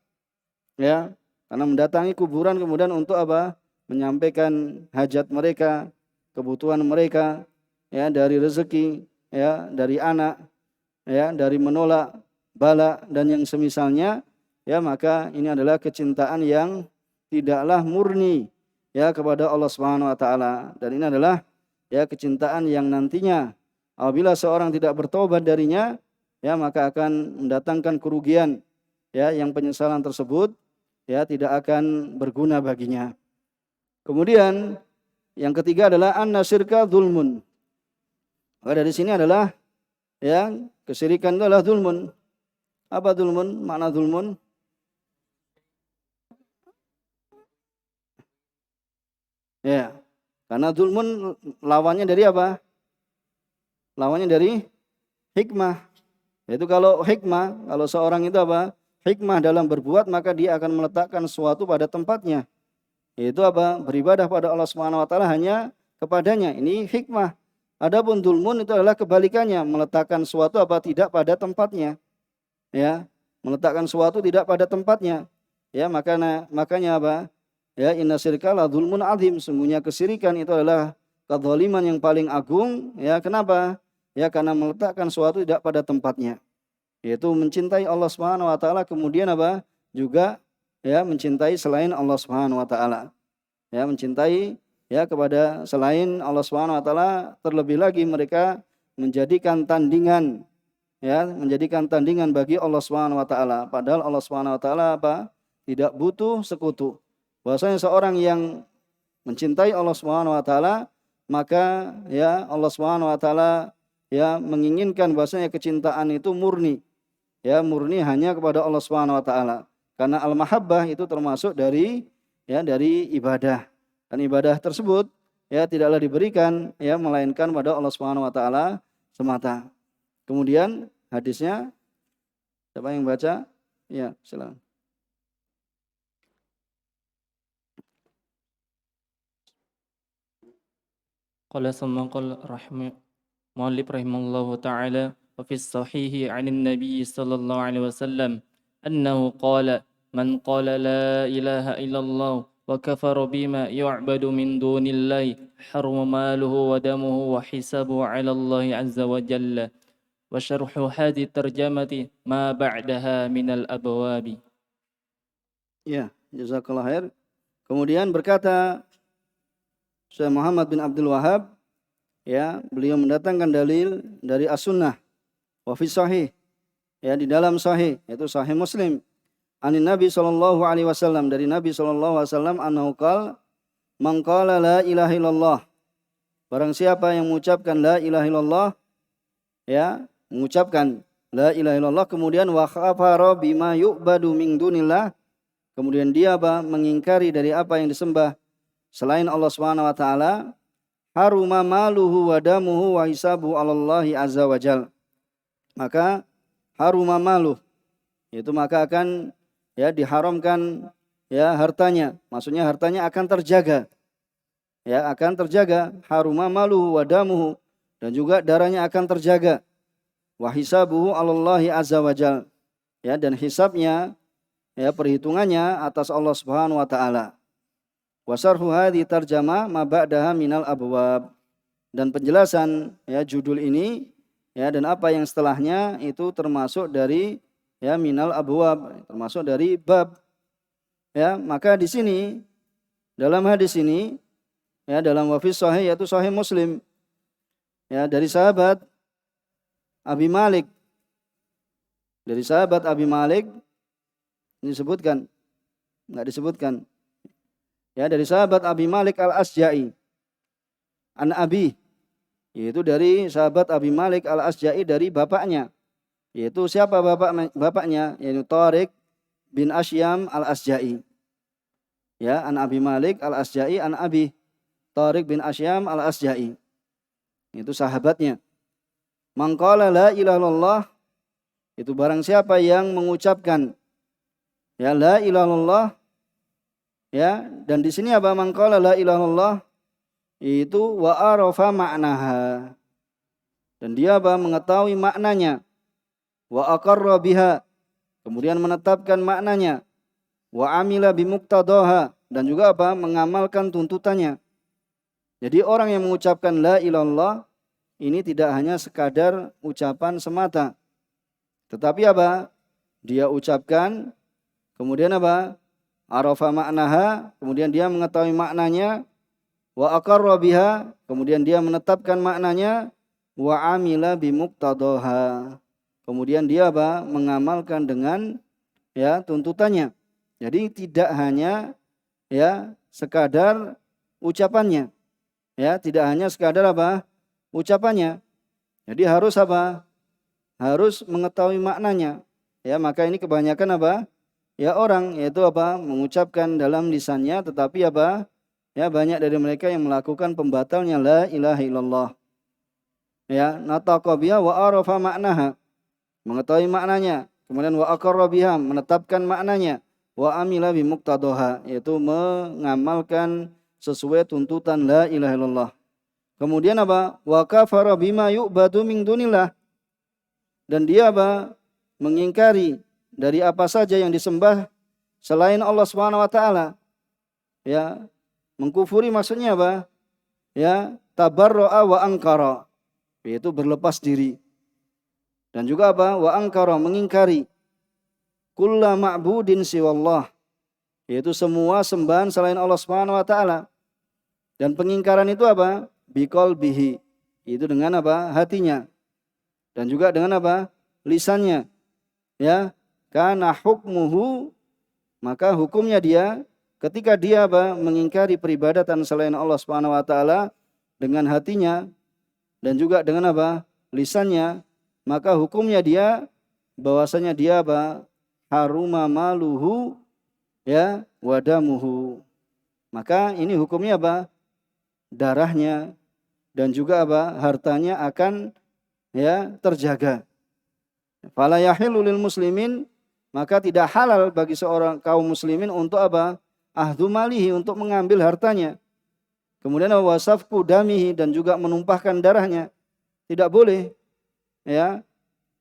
Ya, karena mendatangi kuburan kemudian untuk apa? Menyampaikan hajat mereka, kebutuhan mereka, ya, dari rezeki, ya, dari anak, ya, dari menolak bala dan yang semisalnya, ya, maka ini adalah kecintaan yang tidaklah murni ya kepada Allah Subhanahu wa taala, dan ini adalah ya kecintaan yang nantinya apabila seorang tidak bertobat darinya, ya, maka akan mendatangkan kerugian, ya, yang penyesalan tersebut ya tidak akan berguna baginya. Kemudian yang ketiga adalah anna syirka dzulmun. Maka dari sini adalah ya kesyirikan itu adalah dzulmun. Apa dzulmun? Makna dzulmun? Ya. Karena dzulmun lawannya dari apa? Lawannya dari hikmah. Yaitu kalau hikmah, kalau seorang itu apa? Hikmah dalam berbuat, maka dia akan meletakkan sesuatu pada tempatnya. Yaitu apa? Beribadah pada Allah Subhanahu wa taala hanya kepadanya. Ini hikmah. Adapun dzulmun itu adalah kebalikannya, meletakkan sesuatu apa? Tidak pada tempatnya. Ya, meletakkan sesuatu tidak pada tempatnya. Ya, makanya apa? Ya, inna syirka la dzulmun azim. Sungguhnya kesyirikan itu adalah kezaliman yang paling agung. Ya, kenapa? Ya, karena meletakkan sesuatu tidak pada tempatnya. Yaitu mencintai Allah Subhanahu wa taala, kemudian apa? Juga ya mencintai selain Allah Subhanahu wa taala. Ya, mencintai ya kepada selain Allah Subhanahu wa taala, terlebih lagi mereka menjadikan tandingan, ya, menjadikan tandingan bagi Allah Subhanahu wa taala. Padahal Allah Subhanahu wa taala apa? Tidak butuh sekutu. Bahwasanya seorang yang mencintai Allah Subhanahu wa taala, maka ya Allah Subhanahu wa taala ya menginginkan bahwasanya kecintaan itu murni. Ya, murni hanya kepada Allah Subhanahu wa taala. Karena al-mahabbah itu termasuk dari ibadah. Dan ibadah tersebut ya tidaklah diberikan ya melainkan pada Allah Subhanahu wa taala semata. Kemudian hadisnya siapa yang baca? Ya, silakan.
Qala summa qala muallif rahimahullahu ta'ala wa fi sahihi 'anil nabiy sallallahu alaihi wasallam annahu qala man qala la ilaha illallah wa kafara bima yu'badu min dunillahi haruma maluhu wa damuhu wa hisabuhu 'ala Allah azza wa jalla wa syarhu hadhihi tarjamati ma ba'daha minal abwabi.
Ya, jazakallahu khair. Kemudian berkata Syekh Muhammad bin Abdul Wahhab, ya, beliau mendatangkan dalil dari As-Sunnah wa fi sahih, ya, di dalam sahih, yaitu sahih Muslim. Anin Nabi sallallahu alaihi wasallam, dari Nabi sallallahu alaihi wasallam annahu qala man qala la ilaha illallah. Barang siapa yang mengucapkan la ilaha illallah, ya, mengucapkan la ilaha illallah kemudian wa khafara bima yu'badu min dunillah, kemudian dia mengingkari dari apa yang disembah selain Allah Subhanahu wa taala, haruma maluhu wa damuhu wa hisabu 'alallahi azza wa jal. Maka haruma maluh, itu maka akan ya diharamkan ya hartanya. Maksudnya hartanya akan terjaga. Ya, akan terjaga, haruma maluhu wa damuhu, dan juga darahnya akan terjaga. Wa hisabuhu 'alallahi azza wa jal. Ya, dan hisabnya ya perhitungannya atas Allah Subhanahu wa taala. Wasarhu hadhi tarjama ma ba'daha minal abwab, dan penjelasan ya judul ini ya dan apa yang setelahnya itu termasuk dari ya minal abwab, termasuk dari bab. Ya, maka di sini dalam hadis ini ya dalam wafis sahih yaitu sahih Muslim ya dari sahabat Abi Malik. Dari sahabat Abi Malik disebutkan, enggak disebutkan. Ya, dari sahabat Abi Malik Al-Asja'i an Abi, yaitu dari sahabat Abi Malik Al-Asja'i dari bapaknya. Yaitu siapa bapaknya? Yaitu Tariq bin Asyam Al-Asja'i. Ya, an Abi Malik Al-Asja'i an Abi, Tariq bin Asyam Al-Asja'i. Itu sahabatnya. Man qala la ilaha illallah, itu barang siapa yang mengucapkan ya la ilaha illallah. Ya, dan di sini apa man qala la ilaha illallah itu wa arafa ma'naha, dan dia apa mengetahui maknanya, wa aqarra biha, kemudian menetapkan maknanya, wa amila bimuqtadaha, dan juga apa mengamalkan tuntutannya. Jadi orang yang mengucapkan la ilaha illallah ini tidak hanya sekadar ucapan semata, tetapi apa dia ucapkan, kemudian apa arafa maknaha, kemudian dia mengetahui maknanya, wa aqarra biha, kemudian dia menetapkan maknanya, wa amila bimuqtadaha, kemudian dia mengamalkan dengan ya tuntutannya. Jadi tidak hanya ya sekadar ucapannya. Ya, tidak hanya sekadar ucapannya. Jadi harus harus mengetahui maknanya. Ya, maka ini kebanyakan ya orang yaitu mengucapkan dalam lisannya, tetapi ya banyak dari mereka yang melakukan pembatalnya la ilaha illallah. Ya, nataqa biha wa arafa maknaha, mengetahui maknanya, kemudian wa aqarra biha, menetapkan maknanya, wa amila bimuqtadaha, yaitu mengamalkan sesuai tuntutan la ilaha illallah. Kemudian wa kafara bima yu'badu min dunillah, dan dia mengingkari dari apa saja yang disembah selain Allah Subhanahu wa taala. Ya, mengkufuri maksudnya ya, tabarra'a wa ankara, yaitu berlepas diri. Dan juga wa ankara, mengingkari kulla ma'budin siwallah, yaitu semua sembahan selain Allah Subhanahu wa taala. Dan pengingkaran itu biqalbihi, itu dengan hatinya. Dan juga dengan lisannya. Ya, karena hukmuhu, maka hukumnya dia ketika dia mengingkari peribadatan selain Allah Subhanahu wa taala, dengan hatinya dan juga dengan apa? Lisannya, maka hukumnya dia bahwasanya dia apa? Haruma maluhu ya wadamuhu. Maka ini hukumnya apa? Darahnya dan juga apa? Hartanya akan ya terjaga. Fala yahillu lil muslimin, maka tidak halal bagi seorang kaum muslimin untuk apa? Ahdu malihi, untuk mengambil hartanya. Kemudian wasafku damihi, dan juga menumpahkan darahnya. Tidak boleh ya.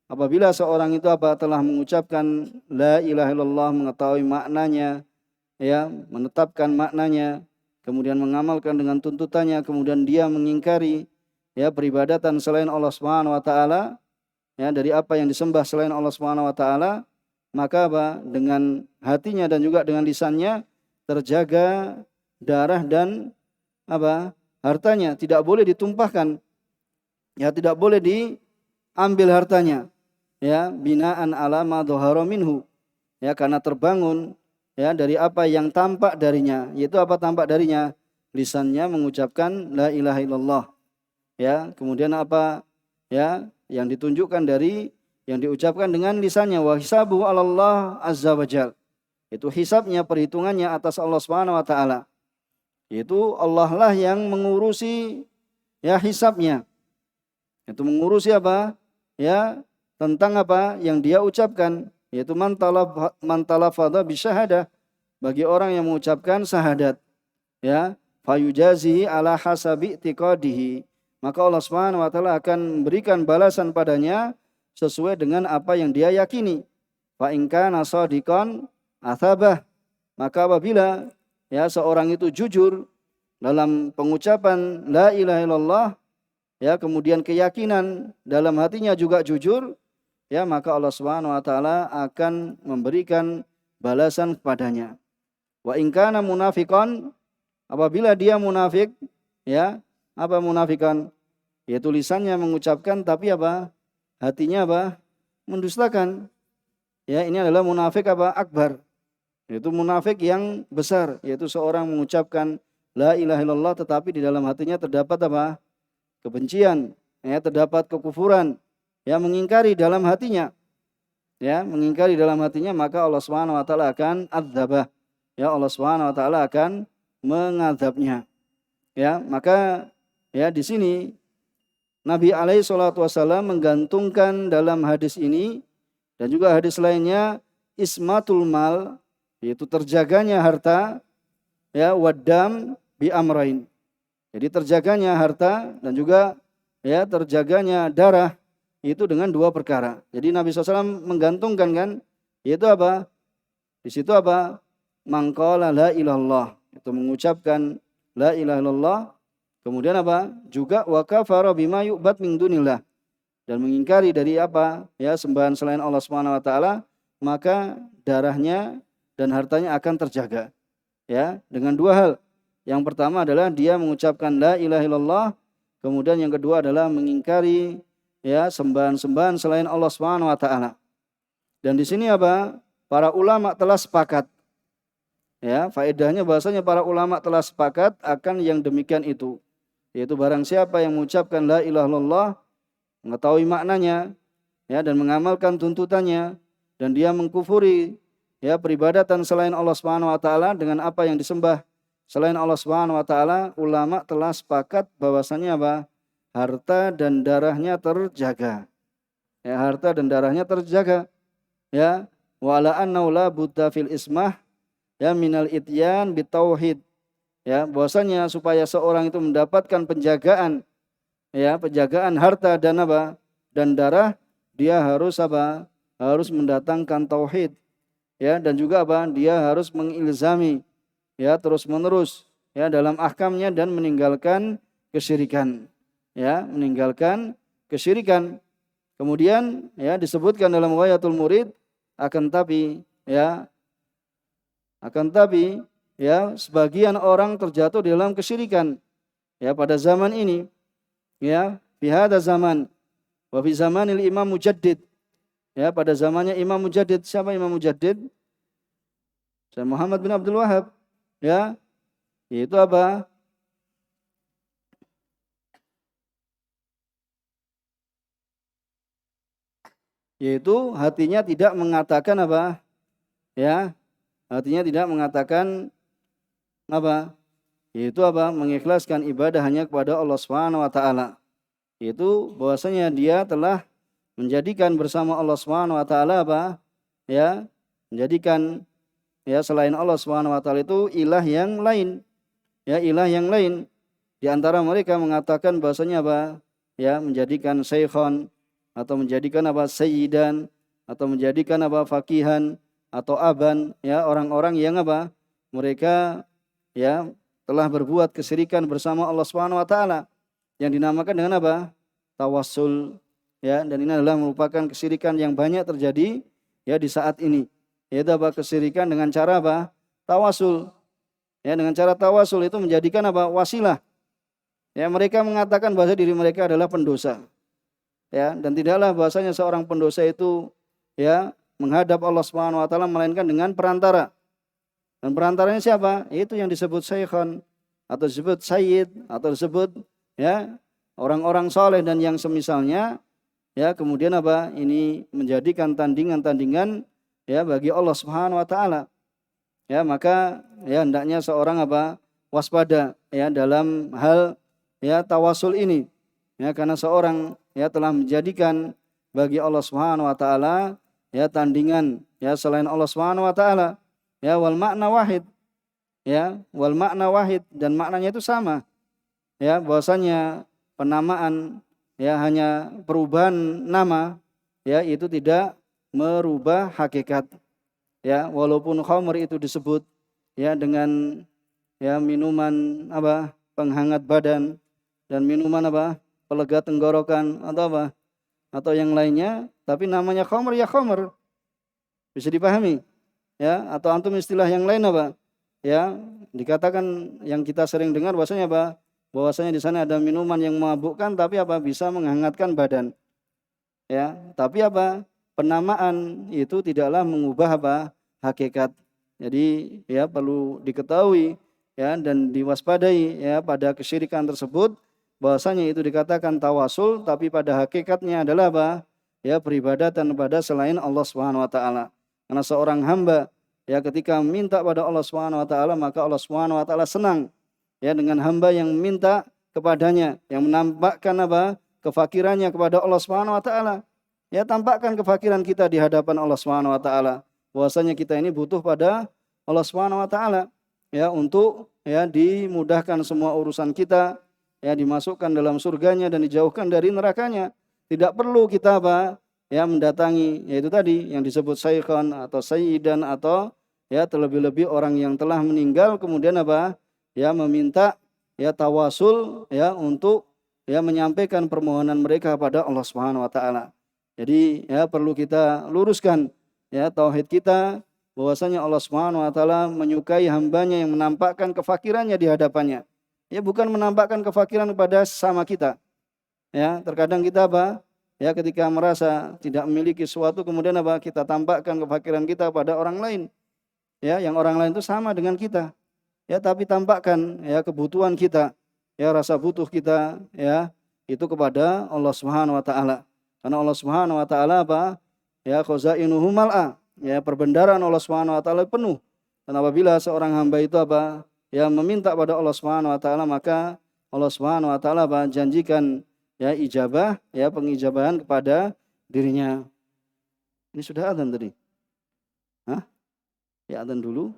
Apabila seorang itu apa? Telah mengucapkan la ilaha illallah, mengetahui maknanya, ya, menetapkan maknanya, kemudian mengamalkan dengan tuntutannya, kemudian dia mengingkari ya peribadatan selain Allah Subhanahu wa taala, ya, dari apa yang disembah selain Allah Subhanahu wa taala, maka apa? Dengan hatinya dan juga dengan lisannya terjaga darah dan apa? Hartanya, tidak boleh ditumpahkan. Ya, tidak boleh diambil hartanya. Ya, binaan ala ma dhahara minhu. Ya, karena terbangun ya dari apa yang tampak darinya. Yaitu apa tampak darinya? Lisannya mengucapkan la ilaha illallah. Ya, kemudian apa? Ya, yang ditunjukkan dari yang diucapkan dengan lisannya, wa hisabuhu 'alallah azza wajal. Itu hisabnya, perhitungannya atas Allah Subhanahu wa taala. Itu Allah lah yang mengurusi ya hisabnya. Itu mengurusi apa? Ya, tentang apa yang dia ucapkan, yaitu man talafadha bisyahadah, bagi orang yang mengucapkan syahadat, ya, fayujazihi ala hasabi i'tiqadihi, maka Allah Subhanahu wa taala akan memberikan balasan padanya sesuai dengan apa yang dia yakini. Fa in kana shadiqan athabah, maka apabila ya seorang itu jujur dalam pengucapan la ilaha illallah, ya, kemudian keyakinan dalam hatinya juga jujur, ya, maka Allah Subhanahu wa taala akan memberikan balasan kepadanya. Wa in kana munafiqan, apabila dia munafik, ya, apa munafikan? Yaitu lisannya mengucapkan tapi apa? Hatinya apa? Mendustakan. Ya, ini adalah munafik apa? Akbar. Yaitu munafik yang besar, yaitu seorang mengucapkan la ilaha illallah tetapi di dalam hatinya terdapat apa? Kebencian, ya, terdapat kekufuran, ya, mengingkari dalam hatinya. Ya, mengingkari dalam hatinya, maka Allah Subhanahu wa taala akan adzabah. Ya, Allah Subhanahu wa taala akan mengadabnya. Ya, maka ya di sini Nabi alaihi salatu wasallam menggantungkan dalam hadis ini dan juga hadis lainnya ismatul mal, yaitu terjaganya harta, ya, waddam bi amrain. Jadi terjaganya harta dan juga ya terjaganya darah itu dengan dua perkara. Jadi Nabi SAW menggantungkan kan, yaitu apa? Di situ apa? Mangqala la ilallah, itu mengucapkan la ilaha illallah. Kemudian apa? Juga wa kafara bima yu'bad min dunillah, dan mengingkari dari apa? Ya, sembahan selain Allah Subhanahu wa taala, maka darahnya dan hartanya akan terjaga. Ya, dengan dua hal. Yang pertama adalah dia mengucapkan la ilaha illallah, kemudian yang kedua adalah mengingkari ya sembahan-sembahan selain Allah Subhanahu wa taala. Dan di sini apa? Para ulama telah sepakat. Ya, faedahnya bahasanya para ulama telah sepakat akan yang demikian itu. Yaitu barang siapa yang mengucapkan la ilaha illallah, mengetahui maknanya, ya, dan mengamalkan tuntutannya, dan dia mengkufuri ya peribadatan selain Allah Subhanahu wa taala dengan apa yang disembah selain Allah Subhanahu wa taala, ulama telah sepakat bahwasanya apa? Harta dan darahnya terjaga. Ya, harta dan darahnya terjaga. Ya, wa ala annahu la budda fil ismah ya minal ityan bitauhid. Ya, bahwasanya supaya seorang itu mendapatkan penjagaan, ya, penjagaan harta dan apa? Dan darah, dia harus apa? Harus mendatangkan tauhid. Ya, dan juga apa? Dia harus mengilzami ya terus-menerus ya dalam ahkamnya dan meninggalkan kesyirikan. Ya, meninggalkan kesyirikan. Kemudian ya disebutkan dalam Ghayatul Murid, akan tapi ya sebagian orang terjatuh di dalam kesyirikan ya pada zaman ini, ya, fi hadza zaman wa fi zamanil Imam Mujaddid, ya, pada zamannya Imam Mujaddid. Siapa Imam Mujaddid? Syekh Muhammad bin Abdul Wahhab, ya, yaitu apa? yaitu hatinya tidak mengatakan apa? Ya, hatinya tidak mengatakan apa? Yaitu apa? Mengikhlaskan ibadah hanya kepada Allah Subhanahu wa taala. Yaitu bahwasanya dia telah menjadikan bersama Allah Subhanahu wa taala apa? Ya, menjadikan ya selain Allah Subhanahu wa taala itu ilah yang lain. Ya, ilah yang lain. Di antara mereka mengatakan bahwasanya apa? Ya, menjadikan syekhon atau menjadikan apa? Sayyidan atau menjadikan apa? Fakihan atau aban, ya, orang-orang yang apa? Mereka ya telah berbuat kesyirikan bersama Allah Subhanahu wa taala yang dinamakan dengan apa? Tawassul, ya, dan ini adalah merupakan kesyirikan yang banyak terjadi ya di saat ini. Yaitu apa? Kesyirikan dengan cara apa? Tawasul. Ya, dengan cara tawasul itu menjadikan apa? Wasilah. Ya, mereka mengatakan bahwa diri mereka adalah pendosa. Ya, dan tidaklah bahwasanya seorang pendosa itu ya menghadap Allah Subhanahu wa taala melainkan dengan perantara. Dan perantaranya siapa? Itu yang disebut syekhon atau disebut sayyid atau disebut ya orang-orang soleh dan yang semisalnya. Ya, kemudian apa? Ini menjadikan tandingan-tandingan ya bagi Allah Subhanahu wa taala. Ya, maka ya hendaknya seorang apa? Waspada ya dalam hal ya tawasul ini. Ya, karena seorang ya telah menjadikan bagi Allah Subhanahu wa taala ya tandingan ya selain Allah Subhanahu wa taala. Ya, wal makna wahid. Ya, wal makna wahid dan maknanya itu sama. Ya, bahwasanya penamaan ya hanya perubahan nama ya itu tidak merubah hakikat. Ya, walaupun khamr itu disebut ya dengan ya minuman apa? Penghangat badan dan minuman apa? Pelega tenggorokan atau apa? Atau yang lainnya, tapi namanya khamr ya khamr. Bisa dipahami? Ya, atau antum istilah yang lain apa? Ya, dikatakan yang kita sering dengar bahwasanya apa? Bahwasanya di sana ada minuman yang memabukkan tapi apa? Bisa menghangatkan badan. Ya, tapi apa? Penamaan itu tidaklah mengubah apa? Hakikat. Jadi ya perlu diketahui ya dan diwaspadai ya pada kesyirikan tersebut bahwasanya itu dikatakan tawasul tapi pada hakikatnya adalah apa? Ya peribadatan kepada selain Allah Subhanahu wa taala. Karena seorang hamba ya ketika minta pada Allah Subhanahu wa taala maka Allah Subhanahu wa taala senang ya dengan hamba yang minta kepadanya yang menampakkan apa? Kefakirannya kepada Allah Subhanahu wa taala. Ya tampakkan kefakiran kita di hadapan Allah Subhanahu wa taala. Bahwasanya kita ini butuh pada Allah Subhanahu wa taala ya untuk ya dimudahkan semua urusan kita, ya dimasukkan dalam surganya dan dijauhkan dari nerakanya. Tidak perlu kita apa? Ya mendatangi yaitu tadi yang disebut syekhon atau sayyidan atau ya terlebih-lebih orang yang telah meninggal kemudian apa? Ya meminta ya tawasul ya untuk ya menyampaikan permohonan mereka pada Allah Subhanahu wa taala. Jadi ya perlu kita luruskan ya tauhid kita bahwasanya Allah Subhanahu wa taala menyukai hambanya yang menampakkan kefakirannya di hadapannya. Ya bukan menampakkan kefakiran kepada sama kita. Ya, terkadang kita apa? Ya ketika merasa tidak memiliki sesuatu kemudian apa? Kita tampakkan kefakiran kita pada orang lain. Ya, yang orang lain itu sama dengan kita. Ya, tapi tampakkan ya kebutuhan kita, ya rasa butuh kita ya itu kepada Allah Subhanahu wa taala. Karena Allah Subhanahu wa taala apa? Ya khazainuhu mal'a. Ya perbendaharaan Allah Subhanahu wa taala penuh. Dan apabila seorang hamba itu apa? Ya meminta pada Allah Subhanahu wa taala maka Allah Subhanahu wa taala apa? Janjikan ya ijabah, ya pengijabahan kepada dirinya. Ini sudah adzan tadi. Hah? Ya adzan dulu.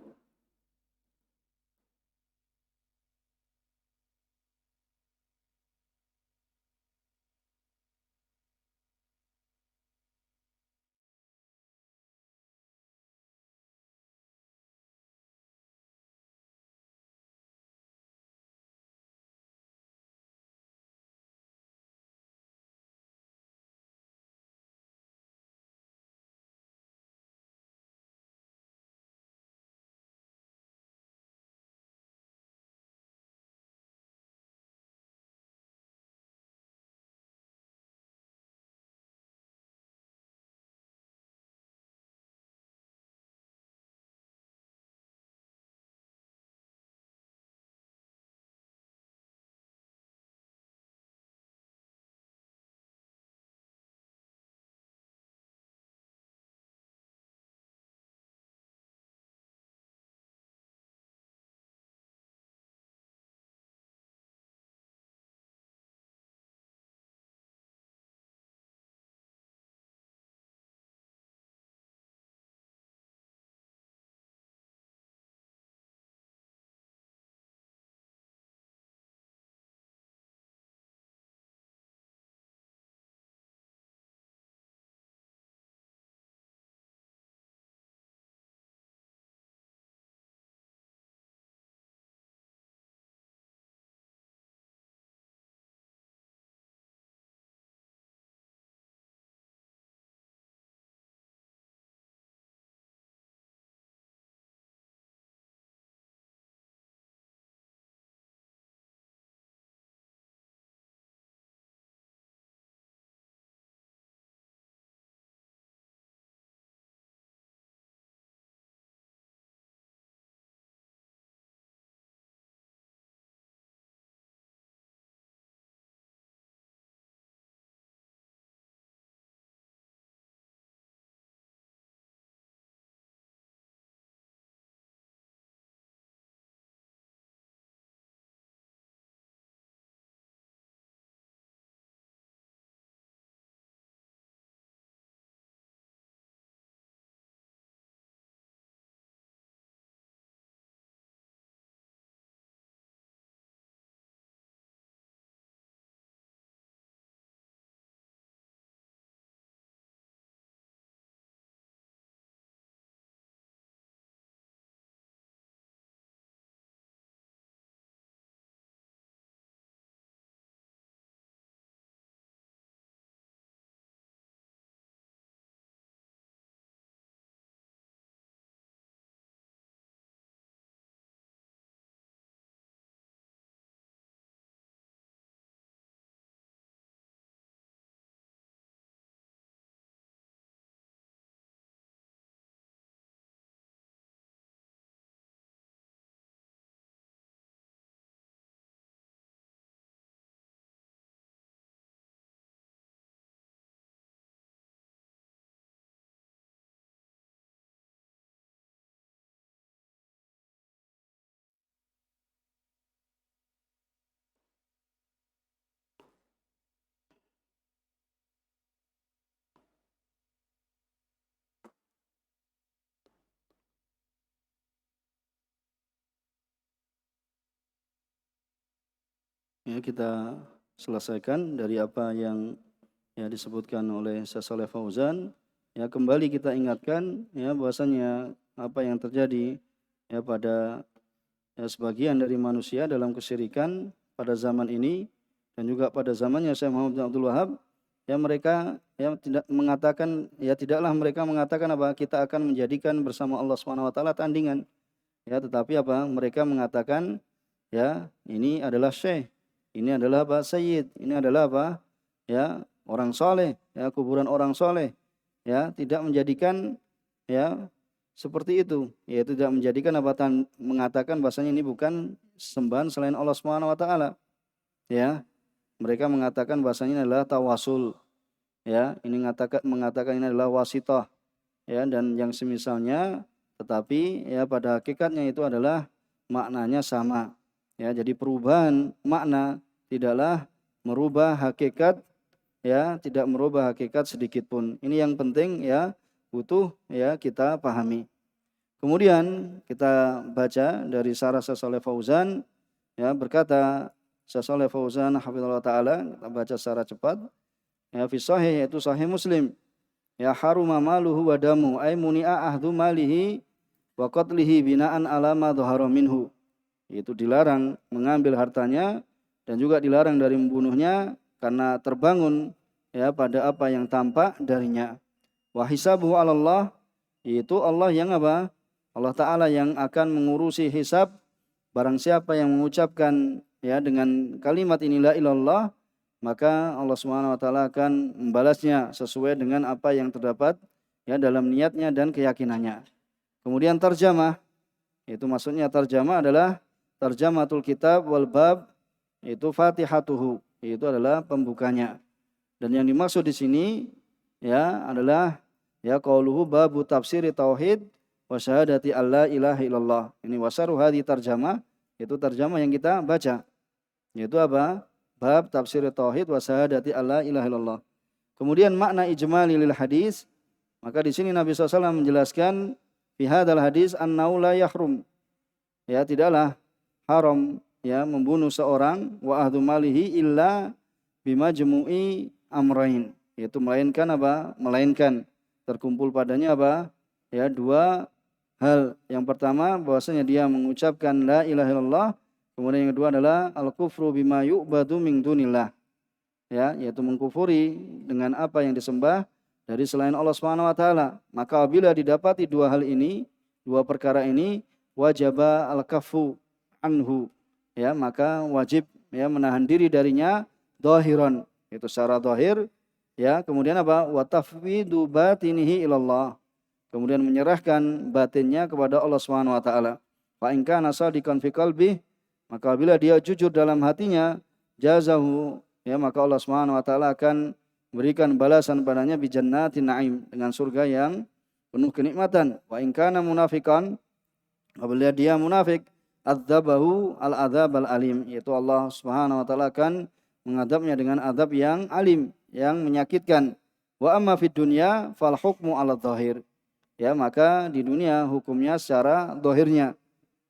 ya kita selesaikan dari apa yang ya disebutkan oleh Syekh Shalih Fauzan. Ya kembali kita ingatkan ya bahwasanya apa yang terjadi ya pada ya, sebagian dari manusia dalam kesyirikan pada zaman ini dan juga pada zamannya Syekh Muhammad bin Abdul Wahab, ya mereka ya tidak mengatakan, ya tidaklah mereka mengatakan apa kita akan menjadikan bersama Allah Subhanahu wa taala tandingan, ya tetapi apa mereka mengatakan ya ini adalah syekh, ini adalah apa sayyid, ini adalah apa ya orang soleh, ya kuburan orang soleh, ya tidak menjadikan ya seperti itu, yaitu tidak menjadikan apa mengatakan bahasanya ini bukan sembahan selain Allah Subhanahu wa taala. Ya, mereka mengatakan bahasanya ini adalah tawasul. Ya, ini mengatakan ini adalah wasithah. Ya, dan yang semisalnya, tetapi ya pada hakikatnya itu adalah maknanya sama. Ya, jadi perubahan makna tidaklah merubah hakikat, ya, tidak merubah hakikat sedikit pun. Ini yang penting ya butuh ya kita pahami. Kemudian kita baca dari Syarah Syekh Shalih Fauzan, ya berkata Syekh Shalih Fauzan hafizallahu taala, kita baca secara cepat. Ya fi sahih, yaitu sahih Muslim. Ya haruma maluhu wa damu ay muni'a ahdu malihi wa qatlihi bina'an ala ma dhahara minhu. Itu dilarang mengambil hartanya dan juga dilarang dari membunuhnya karena terbangun ya pada apa yang tampak darinya. Wa hisabuhu 'ala Allah, itu Allah yang apa? Allah Ta'ala yang akan mengurusi hisab barang siapa yang mengucapkan ya dengan kalimat ini la ilallah, maka Allah Subhanahu wa taala akan membalasnya sesuai dengan apa yang terdapat ya dalam niatnya dan keyakinannya. Kemudian tarjamah, itu maksudnya tarjamah adalah tarjamatul kitab wal bab, itu fatihatuhu, itu adalah pembukanya. Dan yang dimaksud di sini ya adalah ya qauluhu babu tafsiri tauhid wa syahadati alla ilaha illallah. Ini wasaru hadi tarjamah, itu tarjamah yang kita baca. Yaitu apa? Bab tafsir tauhid wa syahadati alla ilaha illallah. Kemudian makna ijmali lil hadis, maka di sini Nabi SAW menjelaskan fi hadzal hadis annahu la yahrum. Ya tidaklah haram ya membunuh seorang wa ahdu malihi illa bimajmu'i amrain. Yaitu melainkan apa? Melainkan terkumpul padanya apa? Ya dua hal. Yang pertama bahwasanya dia mengucapkan la ilaha illallah. Kemudian yang kedua adalah al-kufru bima yu'badu min dunillah. Ya, yaitu mengkufuri dengan apa yang disembah dari selain Allah Subhanahu wa taala. Maka apabila didapati dua hal ini, dua perkara ini, wajaba al-kaffu anhu. Ya, maka wajib ya menahan diri darinya dhahiran, itu secara zahir. Ya, kemudian apa? Wa tafwidu batinihi ilallah. Kemudian menyerahkan batinnya kepada Allah Subhanahu wa taala. Fa in kana shadiqan fi qalbi, maka bila dia jujur dalam hatinya, jazahu, ya maka Allah Subhanahu wa taala akan berikan balasan padanya bi jannatin na'im, dengan surga yang penuh kenikmatan. Wa in kana munafiqan, apabila dia munafik, adzabahu al-adzab al-alim, yaitu Allah Subhanahu wa taala akan mengadabnya dengan adab yang alim, yang menyakitkan. Wa amma fid dunya fal hukmu 'ala dhahir. Ya, maka di dunia hukumnya secara zahirnya.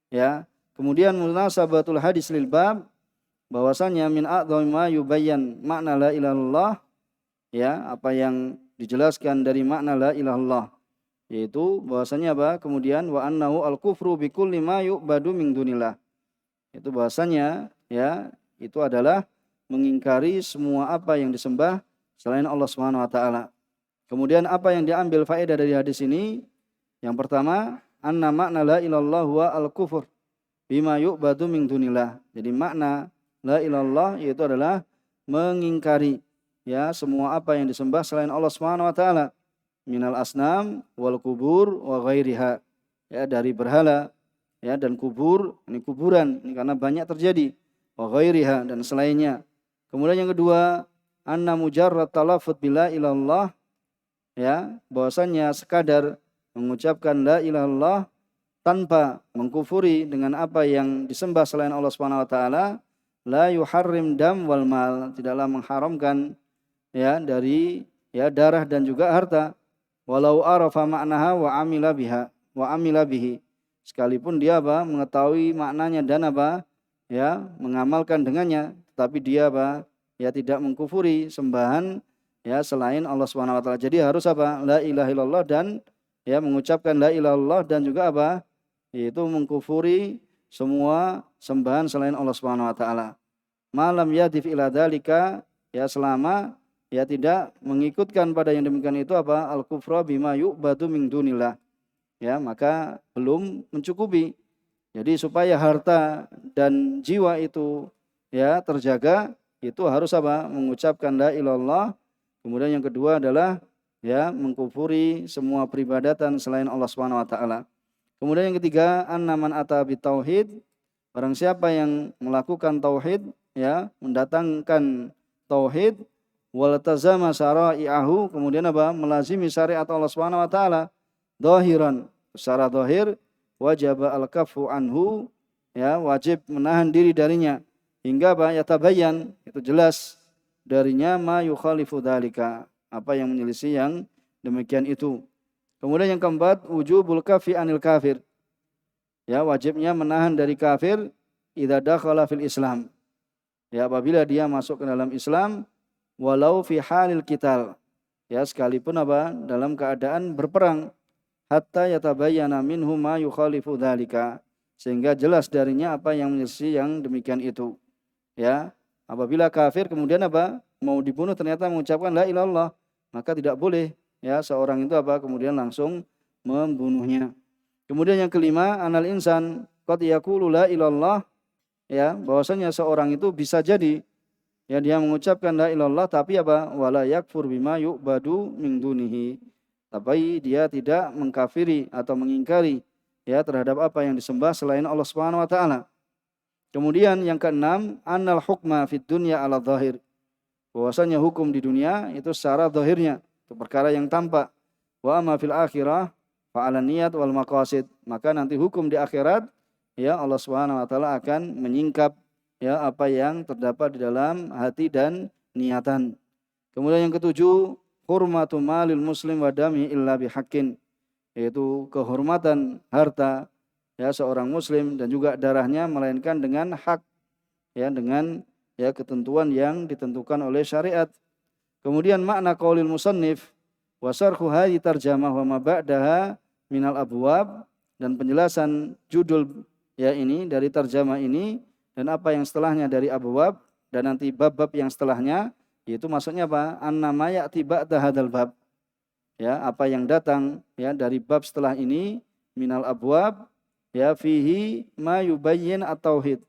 Ya. Kemudian munasabatul hadis lil bab, bahwasanya min a'dhami ma yubayyan makna la ilaha illallah, ya, apa yang dijelaskan dari makna la ilaha illallah, yaitu bahwasanya apa? Kemudian wa annahu al-kufru bi kulli ma yu'badu min dunillah. Itu bahwasanya ya, itu adalah mengingkari semua apa yang disembah selain Allah Subhanahu wa taala. Kemudian apa yang diambil faedah dari hadis ini? Yang pertama, anna makna la ilallah wa al-kufur bima yu'badu min dunillah. Jadi makna la ilallah yaitu adalah mengingkari ya semua apa yang disembah selain Allah Subhanahu wa taala, minal asnam wal kubur wa ghairiha. Ya, dari berhala ya dan kubur, ini kuburan ini karena banyak terjadi, wa ghairiha, dan selainnya. Kemudian yang kedua, anna mujarrad talaffuz bila ilallah, ya, bahwasanya sekadar mengucapkan la ilaha illallah tanpa mengkufuri dengan apa yang disembah selain Allah Subhanahu wa taala, la yuharrim dam wal mal, tidaklah mengharamkan ya dari ya darah dan juga harta, walau arafa maknaha wa amila bihi, sekalipun dia apa mengetahui maknanya dan apa ya mengamalkan dengannya, tetapi dia apa? Ya tidak mengkufuri sembahan ya selain Allah Subhanahu wa taala. Jadi harus apa? La ilaha illallah dan ya mengucapkan la ilaha illallah dan juga apa? Yaitu mengkufuri semua sembahan selain Allah Subhanahu wa taala. Malam yadif ila dzalika ya selama ya tidak mengikutkan pada yang demikian itu apa? Al kufra bima yu'badu min dunillah. Ya, maka belum mencukupi. Jadi supaya harta dan jiwa itu ya terjaga, itu harus apa? Mengucapkan la ilallah. Kemudian yang kedua adalah ya mengkufuri semua peribadatan selain Allah Subhanahu wa taala. Kemudian yang ketiga, annaman ata bitauhid, barang siapa yang melakukan tauhid ya, mendatangkan tauhid wal tazama syara'i'ahu, kemudian apa? Melazimi syariat Allah Subhanahu wa taala zahiran, secara zahir wajib al-kafu anhu ya, wajib menahan diri darinya hingga apa? Yatabayyan, itu jelas darinya ma yukhalifu dzalika, apa yang menyelisih yang demikian itu. Kemudian yang keempat, wujubul kafi anil kafir. Ya, wajibnya menahan dari kafir idza dakhala fil Islam. Ya, apabila dia masuk ke dalam Islam walau fi halil qital. Ya, sekalipun apa? Dalam keadaan berperang. Hatta yatabayyana minhu ma yukhalifu dzalika. Sehingga jelas darinya apa yang menyelisih yang demikian itu. Ya, apabila kafir kemudian apa? Mau dibunuh ternyata mengucapkan la ilaha illallah, maka tidak boleh ya seorang itu apa? Kemudian langsung membunuhnya. Kemudian yang kelima, anal insan qad yaqulu la ilaha illallah, ya, bahwasanya seorang itu bisa jadi ya dia mengucapkan la ilaha illallah tapi apa? Wala yakfur bima yu'badu min dunihi. Tapi dia tidak mengkafiri atau mengingkari ya terhadap apa yang disembah selain Allah Subhanahu wa taala. Kemudian yang keenam, annal hukma fid dunya ala zahir. Bahwasanya hukum di dunia itu secara zahirnya, itu perkara yang tampak. Wa amma fil akhirah fa 'ala niyat wal maqasid. Maka nanti hukum di akhirat ya Allah Subhanahu wa taala akan menyingkap ya apa yang terdapat di dalam hati dan niatan. Kemudian yang ketujuh, hurmatu malil muslim wa dami illa bihaqqin, yaitu kehormatan harta ya seorang muslim dan juga darahnya melainkan dengan hak ya, dengan ya ketentuan yang ditentukan oleh syariat. Kemudian makna qaulil musannif wa sarhu hadhi tarjamah wa ma ba'daha minal abwab, dan penjelasan judul ya ini dari tarjamah ini dan apa yang setelahnya dari abwab dan nanti bab-bab yang setelahnya, yaitu maksudnya apa? Annama ya'ti ba'da hadzal bab. Ya, apa yang datang ya dari bab setelah ini minal abwab ya fihi ma yubayyin at-tauhid.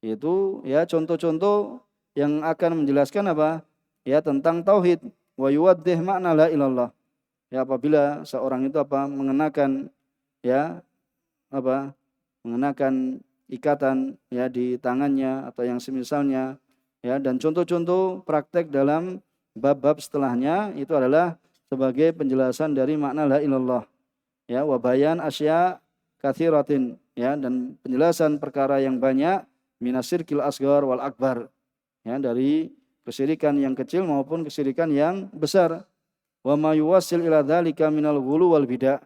Itu ya contoh-contoh yang akan menjelaskan apa? Ya tentang tauhid. Wa yuwaddih makna la ilallah. Ya, apabila seorang itu apa? Mengenakan ya apa? Mengenakan ikatan ya di tangannya atau yang semisalnya ya, dan contoh-contoh praktek dalam bab-bab setelahnya itu adalah sebagai penjelasan dari makna la ilallah ya, wa bayan asya katsiratin ya, dan penjelasan perkara yang banyak minasyirkil asghar wal akbar ya, dari kesyirikan yang kecil maupun kesyirikan yang besar. Wa ma yuwassil ila dzalika minal ghulu wal bidah.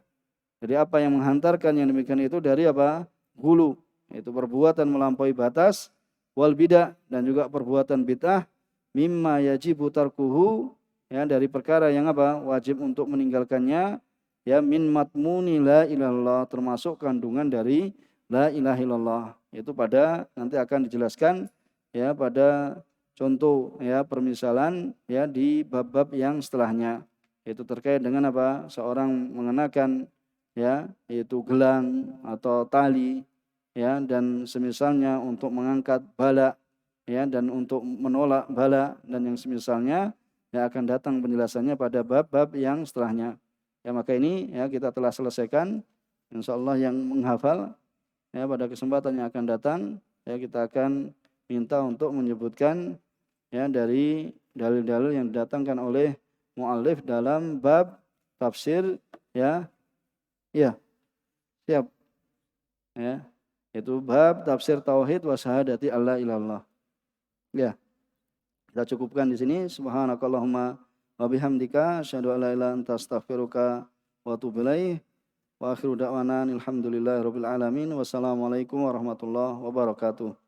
Jadi apa yang menghantarkan yang demikian itu dari apa? Ghulu, yaitu perbuatan melampaui batas, wal bidah, dan juga perbuatan bid'ah, mimma yajibu tarkuhu ya, dari perkara yang apa? Wajib untuk meninggalkannya ya, min matmuni la ilaha illallah, termasuk kandungan dari la ilaha illallah. Itu pada nanti akan dijelaskan ya pada contoh ya permisalan ya di bab-bab yang setelahnya. Itu terkait dengan apa? Seorang mengenakan ya yaitu gelang atau tali ya dan semisalnya untuk mengangkat bala ya dan untuk menolak bala dan yang semisalnya, ya akan datang penjelasannya pada bab-bab yang setelahnya. Ya, maka ini ya kita telah selesaikan. Insyaallah yang menghafal ya pada kesempatan yang akan datang ya kita akan minta untuk menyebutkan ya dari dalil-dalil yang didatangkan oleh muallif dalam bab tafsir ya. Ya. Siap. Ya. Itu bab tafsir tauhid wa syahadati alla ilallah. Ya. Kita cukupkan di sini. Subhanakallahumma wa bihamdika asyhadu an la ilaha illa anta astaghfiruka wa atubu ilaik. Wa akhiru da'wana alhamdulillahirabbil alamin. Wassalamualaikum warahmatullahi wabarakatuh.